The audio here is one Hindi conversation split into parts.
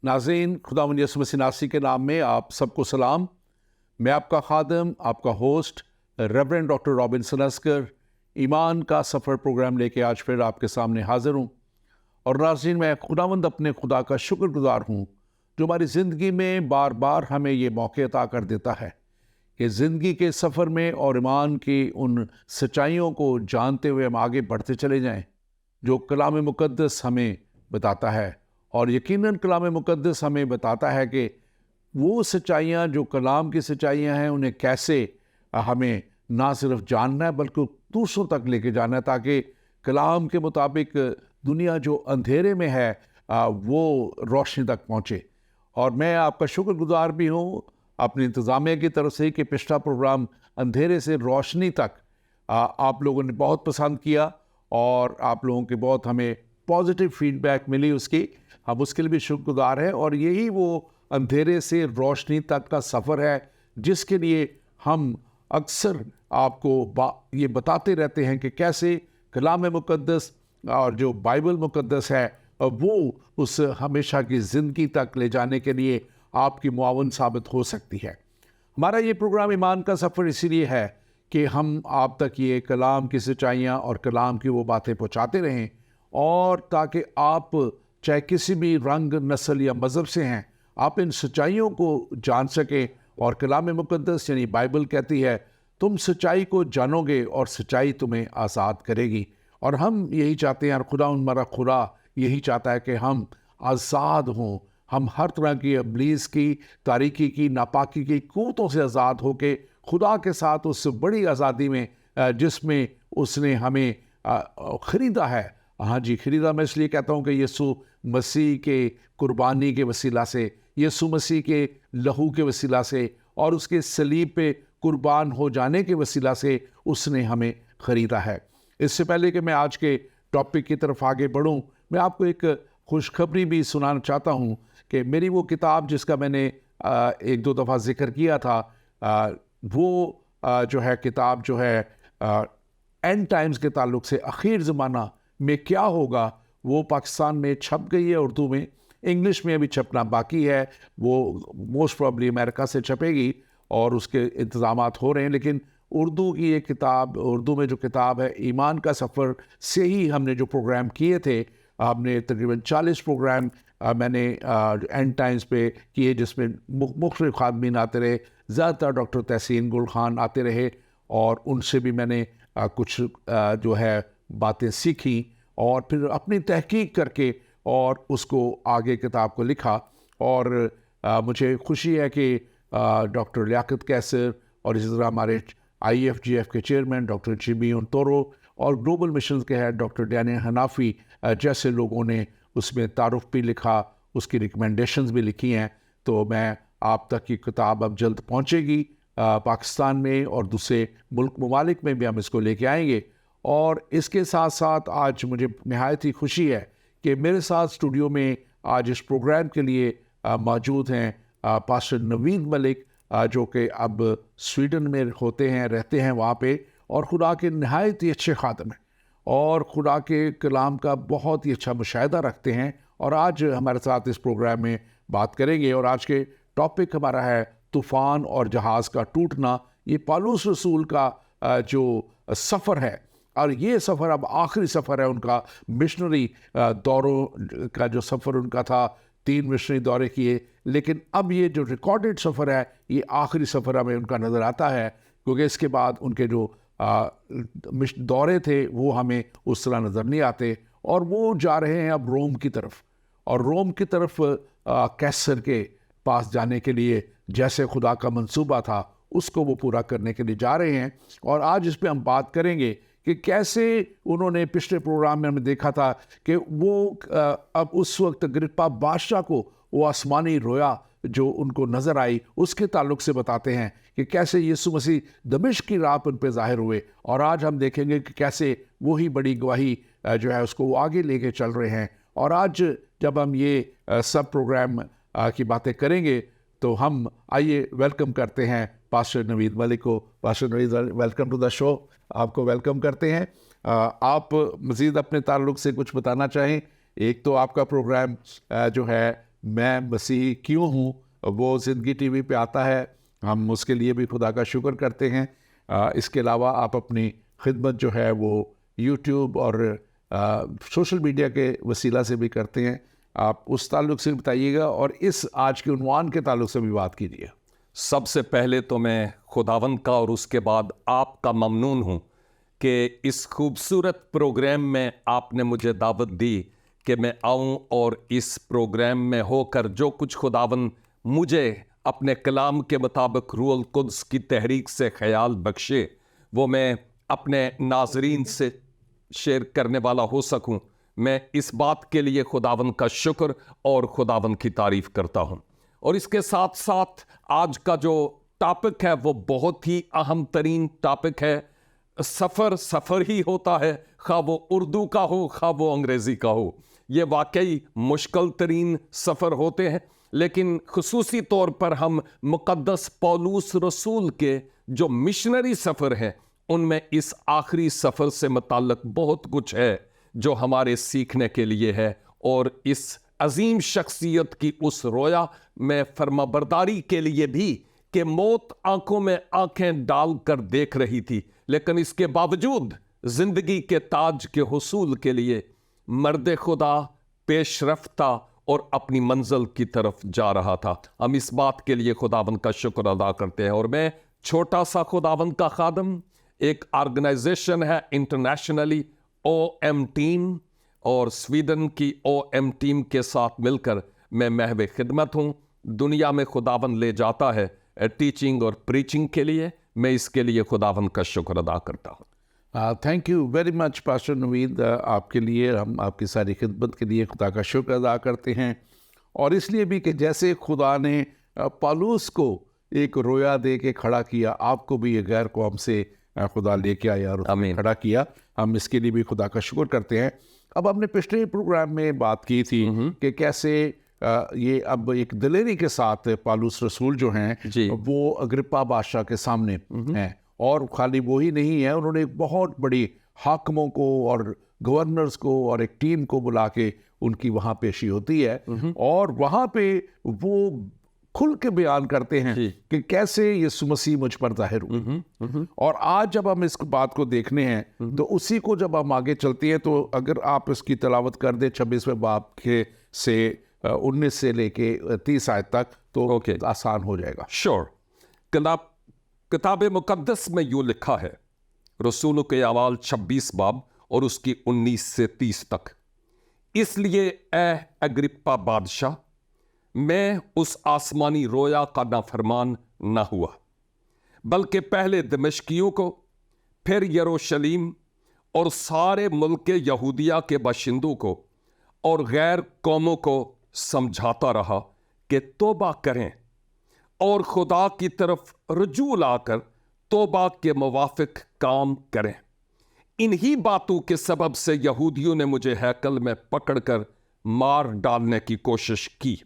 नाज़रीन, खुदावंद यीशु मसीह नासी के नाम में आप सबको सलाम। मैं आपका खादम, आपका होस्ट रेवरेंड डॉक्टर रॉबिन्सन अस्कर ईमान का सफ़र प्रोग्राम लेके आज फिर आपके सामने हाजिर हूँ। और नाज़रीन, मैं खुदावंद अपने खुदा का शुक्रगुजार हूँ जो हमारी ज़िंदगी में बार बार हमें ये मौके अता कर देता है कि ज़िंदगी के सफ़र में और ईमान की उन सच्चाइयों को जानते हुए हम आगे बढ़ते चले जाएं जो कलाम मुक़द्दस हमें बताता है। और यकीनन कलाम मुक़द्दस हमें बताता है कि वो सच्चाइयाँ जो कलाम की सच्चाइयाँ हैं उन्हें कैसे हमें ना सिर्फ जानना है बल्कि दूसरों तक लेके जाना है, ताकि कलाम के मुताबिक दुनिया जो अंधेरे में है वो रोशनी तक पहुँचे। और मैं आपका शुक्रगुजार भी हूँ अपनी इंतज़ामिया की तरफ से कि पिछला प्रोग्राम अंधेरे से रोशनी तक आप लोगों ने बहुत पसंद किया और आप लोगों के बहुत हमें पॉजिटिव फीडबैक मिली उसकी। हम उसके लिए भी शुक्रगुजार हैं। और यही वो अंधेरे से रोशनी तक का सफ़र है जिसके लिए हम अक्सर आपको ये बताते रहते हैं कि कैसे कलाम मुक़द्दस और जो बाइबल मुक़द्दस है वो उस हमेशा की ज़िंदगी तक ले जाने के लिए आपकी मुआवन साबित हो सकती है। हमारा ये प्रोग्राम ईमान का सफ़र इसीलिए है कि हम आप तक ये कलाम की सच्चाइयाँ और कलाम की वो बातें पहुँचाते रहें, और ताकि आप चाहे किसी भी रंग, नस्ल या मज़हब से हैं, आप इन सच्चाइयों को जान सकें। और कलाम मुक़द्दस यानी बाइबल कहती है तुम सच्चाई को जानोगे और सच्चाई तुम्हें आज़ाद करेगी। और हम यही चाहते हैं, और हमारा खुदा यही चाहता है कि हम आज़ाद हों, हम हर तरह की इब्लीस की, तारीकी की, नापाकी की क़ुव्वतों से आज़ाद होकर खुदा के साथ उस बड़ी आज़ादी में जिसमें उसने हमें ख़रीदा है। हाँ जी, ख़रीदा मैं इसलिए कहता हूँ कि यीशु मसीह के कुर्बानी के वसीला से, यीशु मसीह के लहू के वसीला से और उसके सलीब पे कुर्बान हो जाने के वसीला से उसने हमें ख़रीदा है। इससे पहले कि मैं आज के टॉपिक की तरफ आगे बढ़ूँ, मैं आपको एक खुशखबरी भी सुनाना चाहता हूँ कि मेरी वो किताब जिसका मैंने एक दो दफ़ा ज़िक्र किया था, वो जो है किताब जो है एंड टाइम्स के ताल्लुक से, आखिर ज़माना में क्या होगा, वो पाकिस्तान में छप गई है उर्दू में। इंग्लिश में अभी छपना बाकी है, वो मोस्ट प्रॉब्ली अमेरिका से छपेगी और उसके इंतज़ामात हो रहे हैं। लेकिन उर्दू की ये किताब, उर्दू में जो किताब है ईमान का सफ़र से ही हमने जो प्रोग्राम किए थे, हमने तकरीबन 40 प्रोग्राम मैंने एंड टाइम्स पे किए, जिसमें मुख्तलिफ़ खादमीन आते रहे। ज़्यादातर डॉक्टर तहसीन गुल खान आते रहे और उनसे भी मैंने कुछ जो है बातें सीखी और फिर अपनी तहकीक करके और उसको आगे किताब को लिखा। और मुझे खुशी है कि डॉक्टर लियाकत कैसर और इसी तरह हमारे IFGF के चेयरमैन डॉक्टर जिमी तोरो और ग्लोबल मिशन के हेड डॉक्टर डैनियल हनाफी जैसे लोगों ने उसमें तारुफ भी लिखा, उसकी रिकमेंडेशंस भी लिखी हैं। तो मैं आप तक की किताब अब जल्द पहुंचेगी पाकिस्तान में, और दूसरे मुल्क ममालिक में भी हम इसको लेके आएंगे। और इसके साथ साथ आज मुझे नहायत ही खुशी है कि मेरे साथ स्टूडियो में आज इस प्रोग्राम के लिए मौजूद हैं पास्टर नवीद मलिक, जो कि अब स्वीडन में होते हैं, रहते हैं वहाँ पे, और खुदा के नहायत ही अच्छे खादम हैं और खुदा के कलाम का बहुत ही अच्छा मुशाहिदा रखते हैं। और आज हमारे साथ इस प्रोग्राम में बात करेंगे। और आज के टॉपिक हमारा है तूफ़ान और जहाज़ का टूटना। ये पौलुस रसूल का जो सफ़र है, और ये सफ़र अब आखिरी सफ़र है उनका, मिशनरी दौरों का जो सफ़र उनका था, 3 मिशनरी दौरे किए, लेकिन अब ये जो रिकॉर्डेड सफ़र है ये आखिरी सफ़र हमें उनका नज़र आता है, क्योंकि इसके बाद उनके जो दौरे थे वो हमें उस तरह नज़र नहीं आते। और वो जा रहे हैं अब रोम की तरफ, और रोम की तरफ कैसर के पास जाने के लिए जैसे खुदा का मंसूबा था उसको वो पूरा करने के लिए जा रहे हैं। और आज इस पर हम बात करेंगे कि कैसे उन्होंने, पिछले प्रोग्राम में हमने देखा था कि वो अब उस वक्त अग्रिप्पा बादशाह को वो आसमानी रोया जो उनको नज़र आई, उसके ताल्लुक से बताते हैं कि कैसे यीशु मसीह दमिश्क की राह पर उन पर ज़ाहिर हुए। और आज हम देखेंगे कि कैसे वही बड़ी गवाही जो है उसको वो आगे लेके चल रहे हैं। और आज जब हम ये सब प्रोग्राम की बातें करेंगे तो हम आइए वेलकम करते हैं पास्टर नवीद मलिक को। Pastor Naveed, welcome to the show, आपको वेलकम करते हैं। आप मज़ीद अपने ताल्लुक से कुछ बताना चाहें? एक तो आपका प्रोग्राम जो है मैं मसीही क्यों हूँ, वो ज़िंदगी टीवी पे आता है। हम उसके लिए भी खुदा का शुक्र करते हैं। इसके अलावा आप अपनी खिदमत जो है वो यूट्यूब और सोशल मीडिया के वसीला से भी करते हैं। आप उस ताल्लुक से बताइएगा और इस आज के उन्वान के ताल्लुक से भी बात कीजिए। सबसे पहले तो मैं खुदावंद का और उसके बाद आपका ममनून हूँ कि इस खूबसूरत प्रोग्राम में आपने मुझे दावत दी कि मैं आऊँ और इस प्रोग्राम में होकर जो कुछ खुदावंद मुझे अपने कलाम के मुताबिक रूहुल कुद्स की तहरीक से ख्याल बख्शे वो मैं अपने नाजरीन से शेयर करने वाला हो सकूं। मैं इस बात के लिए खुदावंद का शुक्र और खुदावंद की तारीफ करता हूं। और इसके साथ साथ आज का जो टॉपिक है वो बहुत ही अहम तरीन टॉपिक है। सफ़र ही होता है, खा वो उर्दू का हो खा वो अंग्रेज़ी का हो। ये वाकई मुश्किल तरीन सफ़र होते हैं, लेकिन खुसूसी तौर पर हम मुक़द्दस पौलुस रसूल के जो मिशनरी सफ़र हैं उनमें इस आखिरी सफ़र से मुताल्लिक़ बहुत कुछ है जो हमारे सीखने के लिए है। और इस अजीम शख्सियत की उस रोया में फरमाबरदारी के लिए भी कि मौत आंखों में आंखें डालकर देख रही थी, लेकिन इसके बावजूद जिंदगी के ताज के हुसूल के लिए मर्द खुदा पेशरफ्त था और अपनी मंजिल की तरफ जा रहा था। हम इस बात के लिए खुदावंद का शुक्र अदा करते हैं। और मैं छोटा सा खुदावंद का खादम, एक ऑर्गेनाइजेशन है इंटरनेशनली OM टीम, और स्वीडन की OM टीम के साथ मिलकर मैं महवे खिदमत हूँ। दुनिया में खुदावंद ले जाता है टीचिंग और प्रीचिंग के लिए। मैं इसके लिए खुदावंद का शुक्र अदा करता हूँ। Thank you very much pastor Naveed. आपके लिए, हम आपकी सारी खिदमत के लिए खुदा का शुक्र अदा करते हैं। और इसलिए भी कि जैसे खुदा ने पौलुस को एक रोया दे के खड़ा किया, आपको भी ये गैर कौम से खुदा लेके आया और उसने खड़ा किया। हम इसके लिए भी खुदा का शुक्र करते हैं। अब हमने पिछले प्रोग्राम में बात की थी कि कैसे ये अब एक दिलेरी के साथ पौलुस रसूल जो हैं वो अग्रिप्पा बादशाह के सामने हैं। और खाली वो ही नहीं है, उन्होंने एक बहुत बड़ी हाकिमों को और गवर्नर्स को और एक टीम को बुला के उनकी वहाँ पेशी होती है। और वहाँ पे वो खुल के बयान करते हैं कि कैसे यीशु मसीह मुझ पर जाहिर हुए। और आज जब हम इस बात को देखने हैं तो उसी को जब हम आगे चलते हैं, तो अगर आप इसकी तलावत कर दें 26वें बाब के से 19 से लेके 30 आयत तक, तो आसान हो जाएगा। श्योर। किताब मुकद्दस में यूँ लिखा है, रसूलों के अमाल 26 बाब और उसकी 19 से 30 तक। इसलिए ए अग्रिप्पा बादशाह, मैं उस आसमानी रोया का नाफरमान न हुआ, बल्कि पहले दमिश्कियों को, फिर यरूशलेम और सारे मुल्क यहूदिया के बाशिंदों को और गैर कौमों को समझाता रहा कि तौबा करें और खुदा की तरफ रुजू लाकर तौबा के मुवाफिक काम करें। इन्हीं बातों के सबब से यहूदियों ने मुझे हैकल में पकड़कर मार डालने की कोशिश की,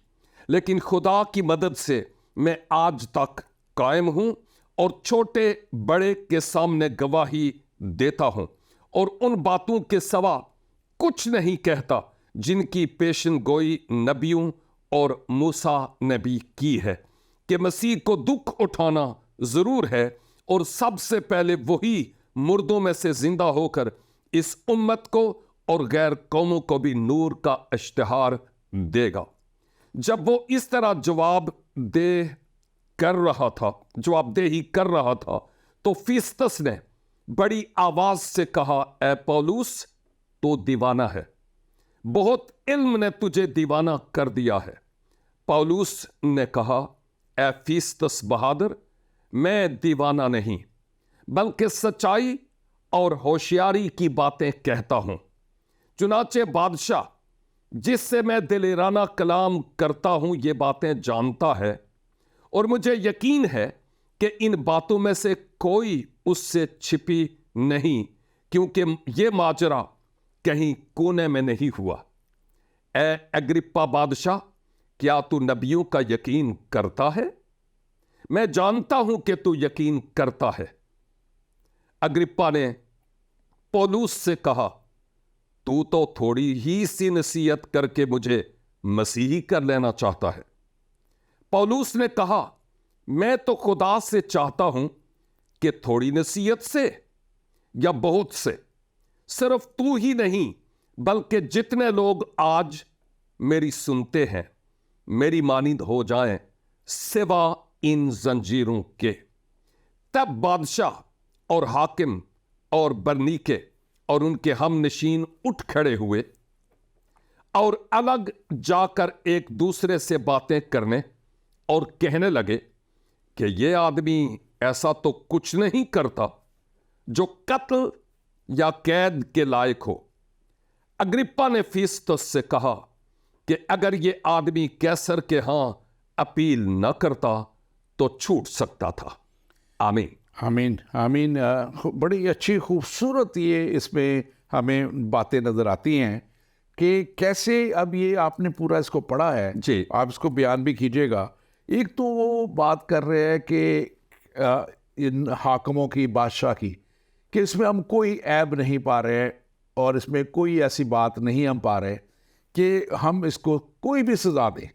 लेकिन खुदा की मदद से मैं आज तक कायम हूं और छोटे बड़े के सामने गवाही देता हूं और उन बातों के सिवा कुछ नहीं कहता जिनकी पेशन गोई नबियों और मूसा ने भी की है, कि मसीह को दुख उठाना जरूर है और सबसे पहले वही मुर्दों में से जिंदा होकर इस उम्मत को और गैर कौमों को भी नूर का इश्तिहार देगा। जब वो इस तरह जवाबदेही कर रहा था तो फिस्तस ने बड़ी आवाज से कहा, ए पौलुस, तो दीवाना है, बहुत इल्म ने तुझे दीवाना कर दिया है। पौलुस ने कहा, ए फिस्तस बहादुर, मैं दीवाना नहीं बल्कि सच्चाई और होशियारी की बातें कहता हूं। चुनाचे बादशाह, जिससे मैं दिलेराना कलाम करता हूं, ये बातें जानता है और मुझे यकीन है कि इन बातों में से कोई उससे छिपी नहीं, क्योंकि ये माजरा कहीं कोने में नहीं हुआ। ए अग्रिप्पा बादशाह, क्या तू नबियों का यकीन करता है? मैं जानता हूं कि तू यकीन करता है। अग्रिप्पा ने पौलुस से कहा, तू तो थोड़ी ही सी नसीहत करके मुझे मसीही कर लेना चाहता है। पौलुस ने कहा, मैं तो खुदा से चाहता हूं कि थोड़ी नसीहत से या बहुत से, सिर्फ तू ही नहीं बल्कि जितने लोग आज मेरी सुनते हैं मेरी मानिंद हो जाएं, सिवा इन जंजीरों के। तब बादशाह और हाकिम और बरनीके और उनके हम नशीन उठ खड़े हुए और अलग जाकर एक दूसरे से बातें करने और कहने लगे कि ये आदमी ऐसा तो कुछ नहीं करता जो कत्ल या कैद के लायक हो। अग्रिप्पा ने फिस्तुस से कहा कि अगर ये आदमी कैसर के हां अपील न करता तो छूट सकता था। आमीन आमीन आमीन। बड़ी अच्छी खूबसूरत ये इसमें हमें बातें नज़र आती हैं कि कैसे अब ये आपने पूरा इसको पढ़ा है जी। आप इसको बयान भी कीजिएगा। एक तो वो बात कर रहे हैं कि इन हाकिमों की, बादशाह की, कि इसमें हम कोई ऐब नहीं पा रहे हैं और इसमें कोई ऐसी बात नहीं हम पा रहे कि हम इसको कोई भी सज़ा दें,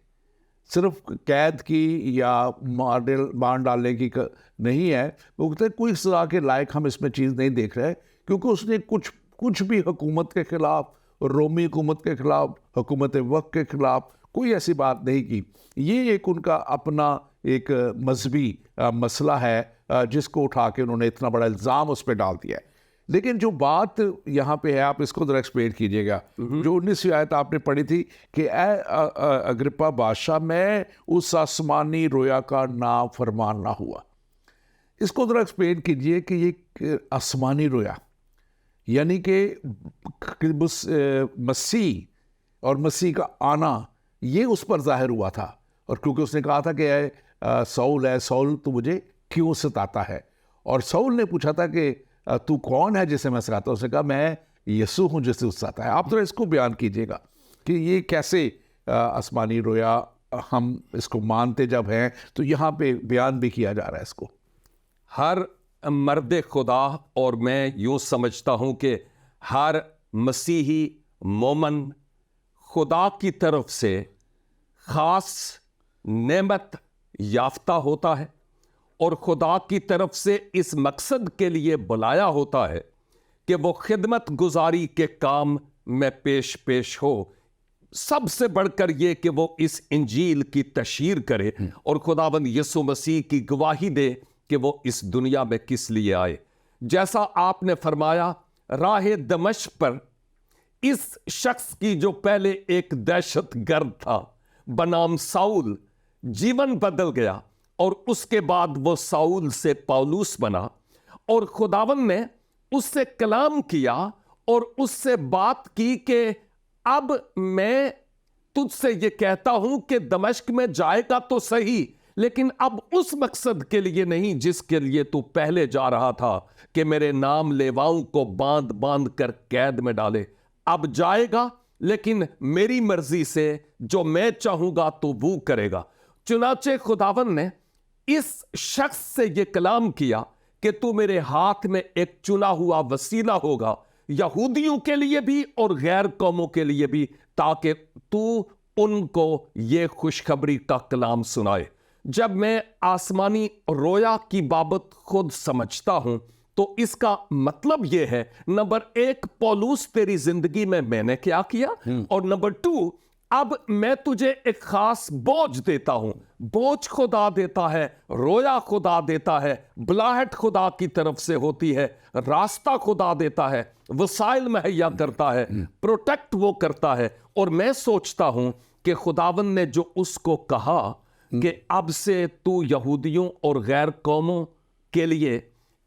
सिर्फ कैद की या मार डालने की नहीं है। वो कहते हैं कोई सज़ा के लायक हम इसमें चीज़ नहीं देख रहे, क्योंकि उसने कुछ भी हुकूमत के ख़िलाफ़, रोमी हुकूमत के ख़िलाफ़, हुकूमत वक्त के ख़िलाफ़ कोई ऐसी बात नहीं की। ये एक उनका अपना एक मजहबी मसला है जिसको उठा के उन्होंने इतना बड़ा इल्ज़ाम उस पर डाल दिया है। लेकिन जो बात यहाँ पे है, आप इसको ज़रा एक्सप्लेन कीजिएगा। जो 19वीं आयत आपने पढ़ी थी कि अग्रिप्पा बादशाह, मैं उस आसमानी रोया का नाफरमान ना हुआ। इसको ज़रा एक्सप्लेन कीजिए कि ये आसमानी रोया यानी कि मसीह और मसीह का आना ये उस पर जाहिर हुआ था। और क्योंकि उसने कहा था कि सौल है सौल, तो मुझे क्यों सताता है। और सौल ने पूछा था कि तू कौन है जिसे मैं सताता हूँ। उसने कहा मैं यीशु हूँ जिसे सताता है। आप तो इसको बयान कीजिएगा कि ये कैसे आसमानी रोया, हम इसको मानते जब हैं तो यहाँ पे बयान भी किया जा रहा है इसको। हर मर्द खुदा, और मैं यूं समझता हूं कि हर मसीही मोमन खुदा की तरफ से खास नेमत याफ्ता होता है और खुदा की तरफ से इस मकसद के लिए बुलाया होता है कि वो खिदमत गुजारी के काम में पेश हो। सबसे बढ़कर ये कि वो इस इंजील की तशहीर करे और खुदावंद यीशु मसीह की गवाही दे कि वो इस दुनिया में किस लिए आए। जैसा आपने फरमाया, राह दमिश्क पर इस शख्स की जो पहले एक दहशतगर्द था बनाम साउल, जीवन बदल गया और उसके बाद वो साउल से पौलुस बना और खुदावन ने उससे कलाम किया और उससे बात की कि अब मैं तुझसे ये कहता हूं कि दमिश्क में जाएगा तो सही, लेकिन अब उस मकसद के लिए नहीं जिसके लिए तू पहले जा रहा था कि मेरे नाम लेवाओं को बांध बांध कर कैद में डाले। अब जाएगा लेकिन मेरी मर्जी से, जो मैं चाहूंगा तो वो करेगा। चुनाचे खुदावन ने इस शख्स से यह कलाम किया कि तू मेरे हाथ में एक चुना हुआ वसीला होगा, यहूदियों के लिए भी और गैर कौमों के लिए भी, ताकि तू उनको ये खुशखबरी का कलाम सुनाए। जब मैं आसमानी रोया की बाबत खुद समझता हूं तो इसका मतलब यह है, नंबर 1, पौलुस तेरी जिंदगी में मैंने क्या किया, और नंबर 2, अब मैं तुझे एक खास बोझ देता हूं। बोझ खुदा देता है, रोया खुदा देता है, बुलाहट खुदा की तरफ से होती है, रास्ता खुदा देता है, वसाइल मुहैया करता है, प्रोटेक्ट वो करता है। और मैं सोचता हूं कि खुदावन ने जो उसको कहा कि अब से तू यहूदियों और गैर कौमों के लिए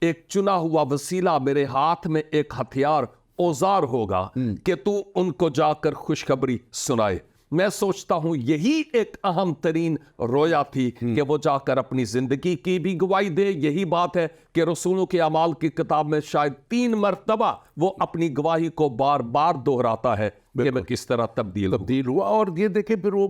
एक चुना हुआ वसीला, मेरे हाथ में एक हथियार, औजार होगा कि तू उनको जाकर खुशखबरी सुनाए। मैं सोचता हूं यही एक अहम तरीन रोया थी कि वो जाकर अपनी जिंदगी की भी गवाही दे। यही बात है कि रसूलों के अमाल की किताब में शायद 3 मरतबा वो अपनी गवाही को बार बार दोहराता है कि मैं किस तरह तब्दील हुआ। और ये देखे फिर वो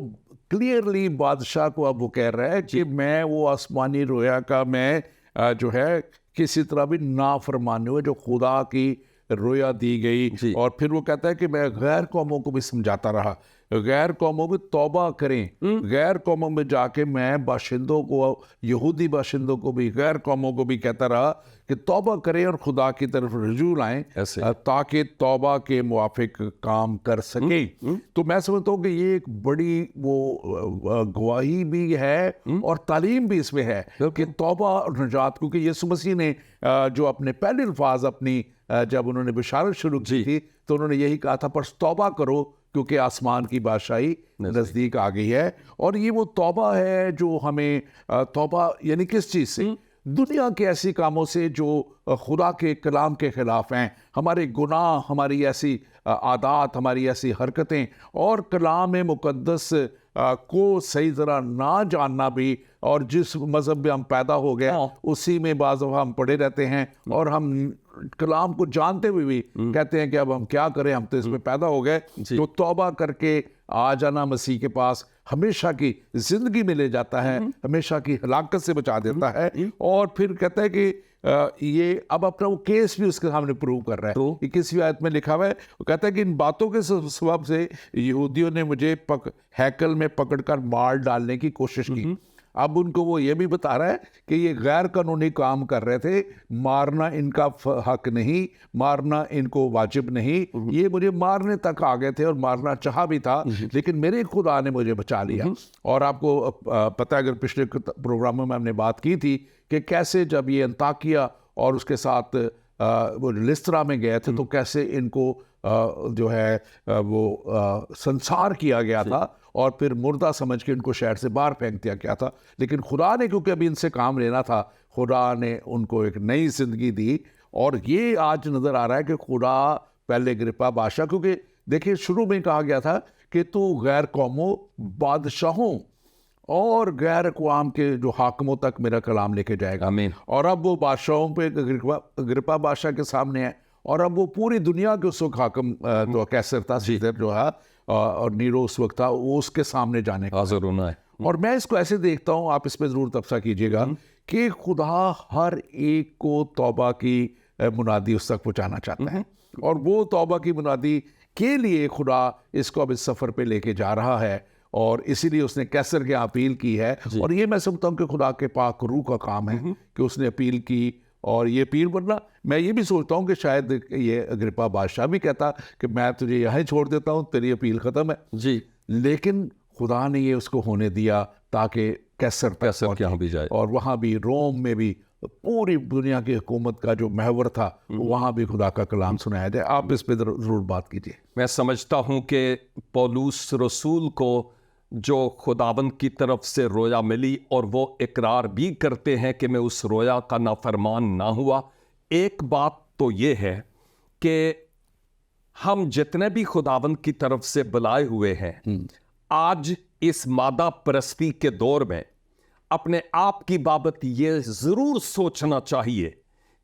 क्लियरली बादशाह को अब वो कह रहा है कि मैं वो आसमानी रोया का मैं जो है किसी तरह भी नाफरमाने हुए, जो खुदा की रोया दी गई। और फिर वो कहता है कि मैं गैर कौमों को भी समझाता रहा, गैर कौमों में तौबा करें, गैर कौमों में जाके मैं बाशिंदों को, यहूदी बाशिंदों को भी, गैर कौमों को भी कहता रहा कि तौबा करें और खुदा की तरफ रुजू लाएं, ताकि तौबा के मुआफिक काम कर सके। तो मैं समझता हूँ कि ये एक बड़ी वो गवाही भी है और तालीम भी इसमें है कि तौबा और निजात, क्योंकि यीशु मसीह ने जो अपने पहले अल्फाज अपनी जब उन्होंने बिशारत शुरू की थी तो उन्होंने यही कहा था, पर तौबा करो क्योंकि आसमान की बादशाही नज़दीक आ गई है। और ये वो तौबा है जो हमें, तौबा यानी किस चीज़ से? दुनिया के ऐसी कामों से जो खुदा के कलाम के ख़िलाफ़ हैं, हमारे गुनाह, हमारी ऐसी आदात, हमारी ऐसी हरकतें, और कलाम मुक़द्दस को सही तरह ना जानना भी, और जिस मज़हब में हम पैदा हो गए उसी में बाज़ दफ़ा हम पड़े रहते हैं, और हम कलाम को जानते हुए भी कहते हैं कि अब हम क्या करें, हम तो इसमें पैदा हो गए। तो तौबा करके आ जाना मसीह के पास हमेशा की जिंदगी में ले जाता है, हमेशा की हलाकत से बचा देता है। और फिर कहता है कि ये अब अपना वो केस भी उसके सामने प्रूव कर रहा है। 21वीं आयत में लिखा हुआ है, वो कहता है कि इन बातों के सबब से यहूदियों ने मुझे हैकल में पकड़कर मार डालने की कोशिश की। अब उनको वो ये भी बता रहा है कि ये गैर कानूनी काम कर रहे थे, मारना इनका हक नहीं, मारना इनको वाजिब नहीं, ये मुझे मारने तक आ गए थे और मारना चाहा भी था, लेकिन मेरे खुदा ने मुझे बचा लिया। और आपको पता है, अगर पिछले प्रोग्रामों में हमने बात की थी कि कैसे जब ये अंताकिया और उसके साथ वो लिस्त्रा में गए थे तो कैसे इनको जो है वो संसार किया गया था और फिर मुर्दा समझ के इनको शहर से बाहर फेंक दिया गया था। लेकिन खुदा ने, क्योंकि अभी इनसे काम लेना था, खुदा ने उनको एक नई जिंदगी दी। और ये आज नज़र आ रहा है कि खुदा पहले अग्रिप्पा बादशाह, क्योंकि देखिए शुरू में कहा गया था कि तू गैर कौमों, बादशाहों और गैर अक़वाम के जो हाकिमों तक मेरा कलाम लेके जाएगा। आमीन। और अब वो बादशाहों पे अग्रिप्पा बादशाह के सामने है, और अब वो पूरी दुनिया के उस वक्त हाकिम तो कैसर था, सीजर जो है, और नीरो उस वक्त था, वो उसके सामने जाने का हाज़िर होना है। और मैं इसको ऐसे देखता हूँ, आप इस पर ज़रूर तबसरा कीजिएगा, कि खुदा हर एक को तौबा की मुनादी उस तक पहुँचाना चाहता है, और वो तौबा की मुनादी के लिए खुदा इसको अब इस सफ़र पे लेके जा रहा है, और इसीलिए उसने कैसर के अपील की है। और ये मैं समझता हूँ कि खुदा के पाक रूह का काम है कि उसने अपील की, और ये अपील, वरना मैं ये भी सोचता हूँ कि शायद ये अग्रिप्पा बादशाह भी कहता कि मैं तुझे यहाँ छोड़ देता हूँ, तेरी अपील ख़त्म है जी, लेकिन खुदा ने ये उसको होने दिया ताकि कैसर तक यहाँ भी जाए, और वहाँ भी रोम में भी पूरी दुनिया की हुकूमत का जो महवर था वहाँ भी खुदा का कलाम सुनाया जाए। आप इस पर ज़रूर बात कीजिए। मैं समझता हूँ कि पौलुस रसूल को जो खुदाबंद की तरफ से रोया मिली, और वो इकरार भी करते हैं कि मैं उस रोया का नाफरमान ना हुआ। एक बात तो ये है कि हम जितने भी खुदाबंद की तरफ से बुलाए हुए हैं, आज इस मादा परस्ती के दौर में अपने आप की बाबत ये ज़रूर सोचना चाहिए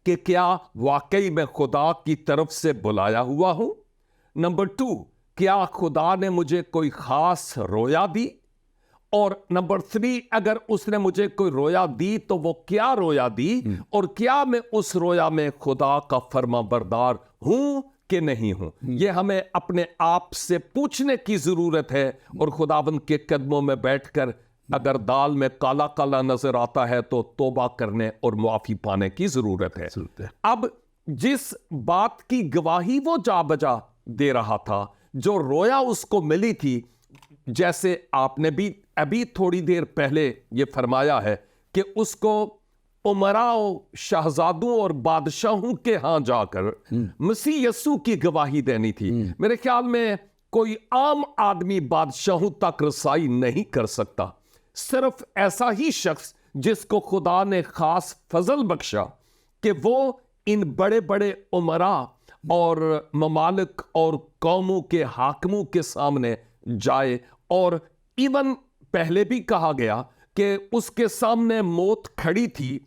कि क्या वाकई मैं खुदा की तरफ से बुलाया हुआ हूँ। नंबर 2, क्या खुदा ने मुझे कोई ख़ास रोया दी, और नंबर 3, अगर उसने मुझे कोई रोया दी तो वो क्या रोया दी, और क्या मैं उस रोया में खुदा का फर्माबरदार हूँ कि नहीं हूँ। ये हमें अपने आप से पूछने की ज़रूरत है, और खुदाबंद के कदमों में बैठकर अगर दाल में काला काला नजर आता है तो तौबा करने और मुआफ़ी पाने की ज़रूरत है। अब जिस बात की गवाही वो जा बजा दे रहा था, जो रोया उसको मिली थी, जैसे आपने भी अभी थोड़ी देर पहले ये फरमाया है कि उसको उमराओं, शहजादों और बादशाहों के यहाँ जाकर मसीह यस्सु की गवाही देनी थी। मेरे ख्याल में कोई आम आदमी बादशाहों तक रसाई नहीं कर सकता, सिर्फ ऐसा ही शख्स जिसको खुदा ने खास फजल बख्शा कि वो इन बड़े बड़े उमरा और ममालिक और कौमों के हाकिमों के सामने जाए। और इवन पहले भी कहा गया कि उसके सामने मौत खड़ी थी,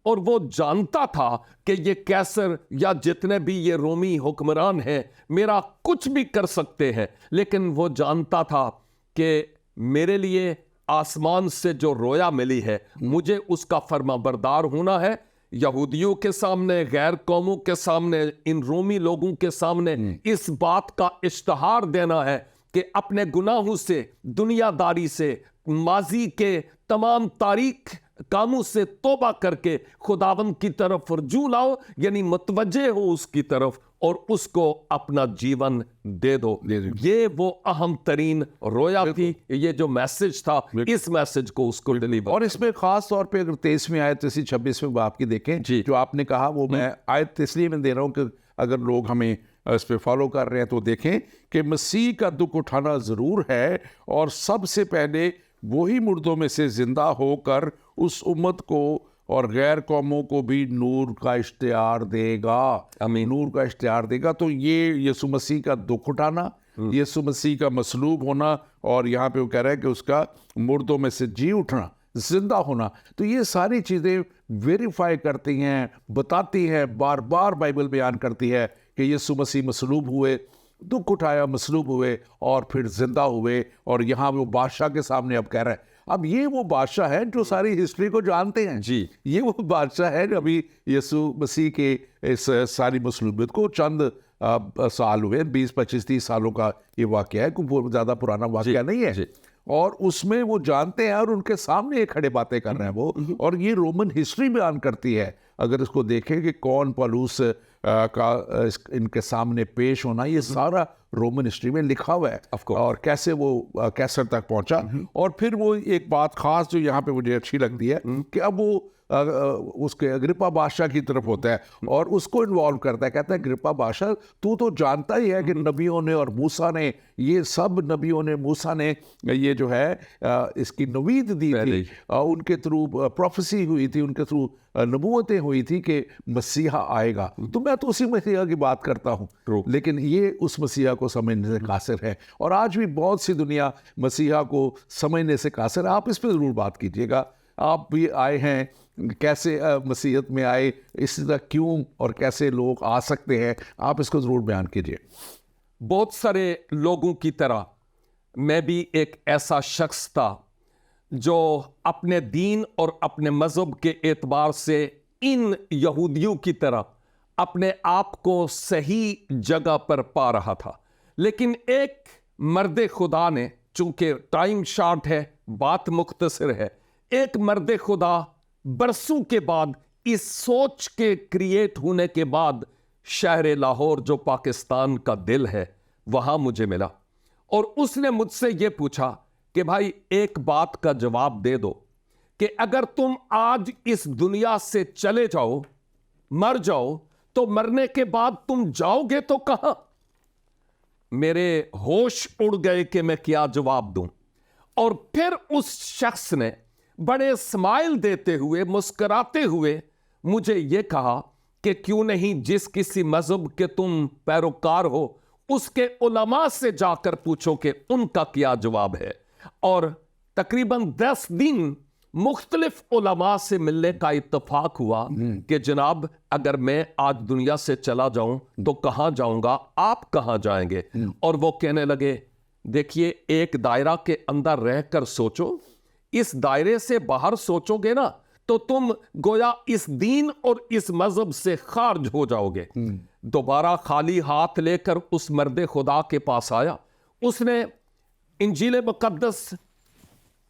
और वो जानता था कि ये कैसर या जितने भी ये रोमी हुक्मरान हैं मेरा कुछ भी कर सकते हैं, लेकिन वो जानता था कि मेरे लिए आसमान से जो रोया मिली है, मुझे उसका फर्माबरदार होना है। यहूदियों के सामने, गैर कौमों के सामने, इन रोमी लोगों के सामने इस बात का इश्तिहार देना है कि अपने गुनाहों से, दुनियादारी से, माजी के तमाम तारीख कामों से तौबा करके खुदावंद की तरफ रजू लाओ, यानी मुतवज्जे हो उसकी तरफ और उसको अपना जीवन दे दो। ये वो अहम तरीन रोया थी, ये जो मैसेज था, इस मैसेज को उसको डिलीवर। और इसमें खास तौर पे अगर 23वीं आयत, 26वीं बाब की देखें, जो आपने कहा, वो मैं आयत इसलिए मैं दे रहा हूं कि अगर लोग हमें इस पे फॉलो कर रहे हैं तो देखें कि मसीह का दुख उठाना ज़रूर है, और सबसे पहले वही मुर्दों में से जिंदा होकर उस उम्मत को और गैर कौमों को भी नूर का इश्तिहार देगा। आमीन। नूर का इश्तिहार देगा। तो ये यीशु मसीह का दुख उठाना, यीशु मसीह का मसलूब होना, और यहाँ पे वो कह रहा है कि उसका मुर्दों में से जी उठना, जिंदा होना, तो ये सारी चीज़ें वेरीफाई करती हैं, बताती हैं, बार बार बाइबल बयान करती है कि यीशु मसीह मसलूब हुए, दुख उठाया, मसलूब हुए और फिर जिंदा हुए। और यहाँ वो बादशाह के सामने अब कह रहा है, अब ये वो बादशाह है जो सारी हिस्ट्री को जानते हैं जी। ये वो बादशाह है जो अभी यीशु मसीह के इस सारी मसलूबियत को चंद साल हुए, 20-25-30 सालों का ये वाकया है, कोई ज़्यादा पुराना वाकया नहीं है। और उसमें वो जानते हैं और उनके सामने ये खड़े बातें कर रहे हैं वो। और ये रोमन हिस्ट्री बयान करती है, अगर इसको देखें कि कौन पौलुस का इनके सामने पेश होना, ये सारा रोमन हिस्ट्री में लिखा हुआ है, और कैसे वो कैसर तक पहुंचा। और फिर वो एक बात खास जो यहाँ पे मुझे अच्छी लगती है कि अब वो उसके अग्रिप्पा बादशाह की तरफ होता है और उसको इन्वॉल्व करता है, कहता है अग्रिप्पा बादशाह, तू तो जानता ही है कि नबियों ने और मूसा ने, ये सब नबियों ने, मूसा ने ये जो है इसकी नवीद दी थी, उनके थ्रू प्रोफेसी हुई थी, उनके थ्रू नबूवतें हुई थी कि मसीहा आएगा। तो मैं तो उसी मसीहा की बात करता हूँ, लेकिन ये उस मसीहा को समझने से कासिर है। और आज भी बहुत सी दुनिया मसीहा को समझने से कासिर है। आप इस पर ज़रूर बात कीजिएगा, आप भी आए हैं, कैसे मसीहत में आए, इस तरह क्यों और कैसे लोग आ सकते हैं, आप इसको ज़रूर बयान कीजिए। बहुत सारे लोगों की तरह मैं भी एक ऐसा शख्स था जो अपने दीन और अपने मज़हब के एतबार से इन यहूदियों की तरह अपने आप को सही जगह पर पा रहा था। लेकिन एक मर्द खुदा ने, चूंकि टाइम शॉर्ट है, बात मुख्तसर है, एक मर्द खुदा बरसों के बाद, इस सोच के क्रिएट होने के बाद, शहर लाहौर जो पाकिस्तान का दिल है, वहां मुझे मिला। और उसने मुझसे यह पूछा कि भाई एक बात का जवाब दे दो कि अगर तुम आज इस दुनिया से चले जाओ, मर जाओ, तो मरने के बाद तुम जाओगे तो कहां? मेरे होश उड़ गए कि मैं क्या जवाब दूं। और फिर उस शख्स ने बड़े स्माइल देते हुए, मुस्कुराते हुए मुझे यह कहा कि क्यों नहीं जिस किसी मजहब के तुम पैरोकार हो उसके उलमा से जाकर पूछो कि उनका क्या जवाब है। और तकरीबन 10 दिन मुख्तलिफ उलमा से मिलने का इत्तफाक हुआ कि जनाब अगर मैं आज दुनिया से चला जाऊं तो कहां जाऊंगा, आप कहां जाएंगे? और वो कहने लगे, देखिए एक दायरा के अंदर रहकर सोचो, इस दायरे से बाहर सोचोगे ना तो तुम गोया इस दीन और इस मजहब से खारिज हो जाओगे। दोबारा खाली हाथ लेकर उस मर्द खुदा के पास आया। उसने इंजील मुकद्दस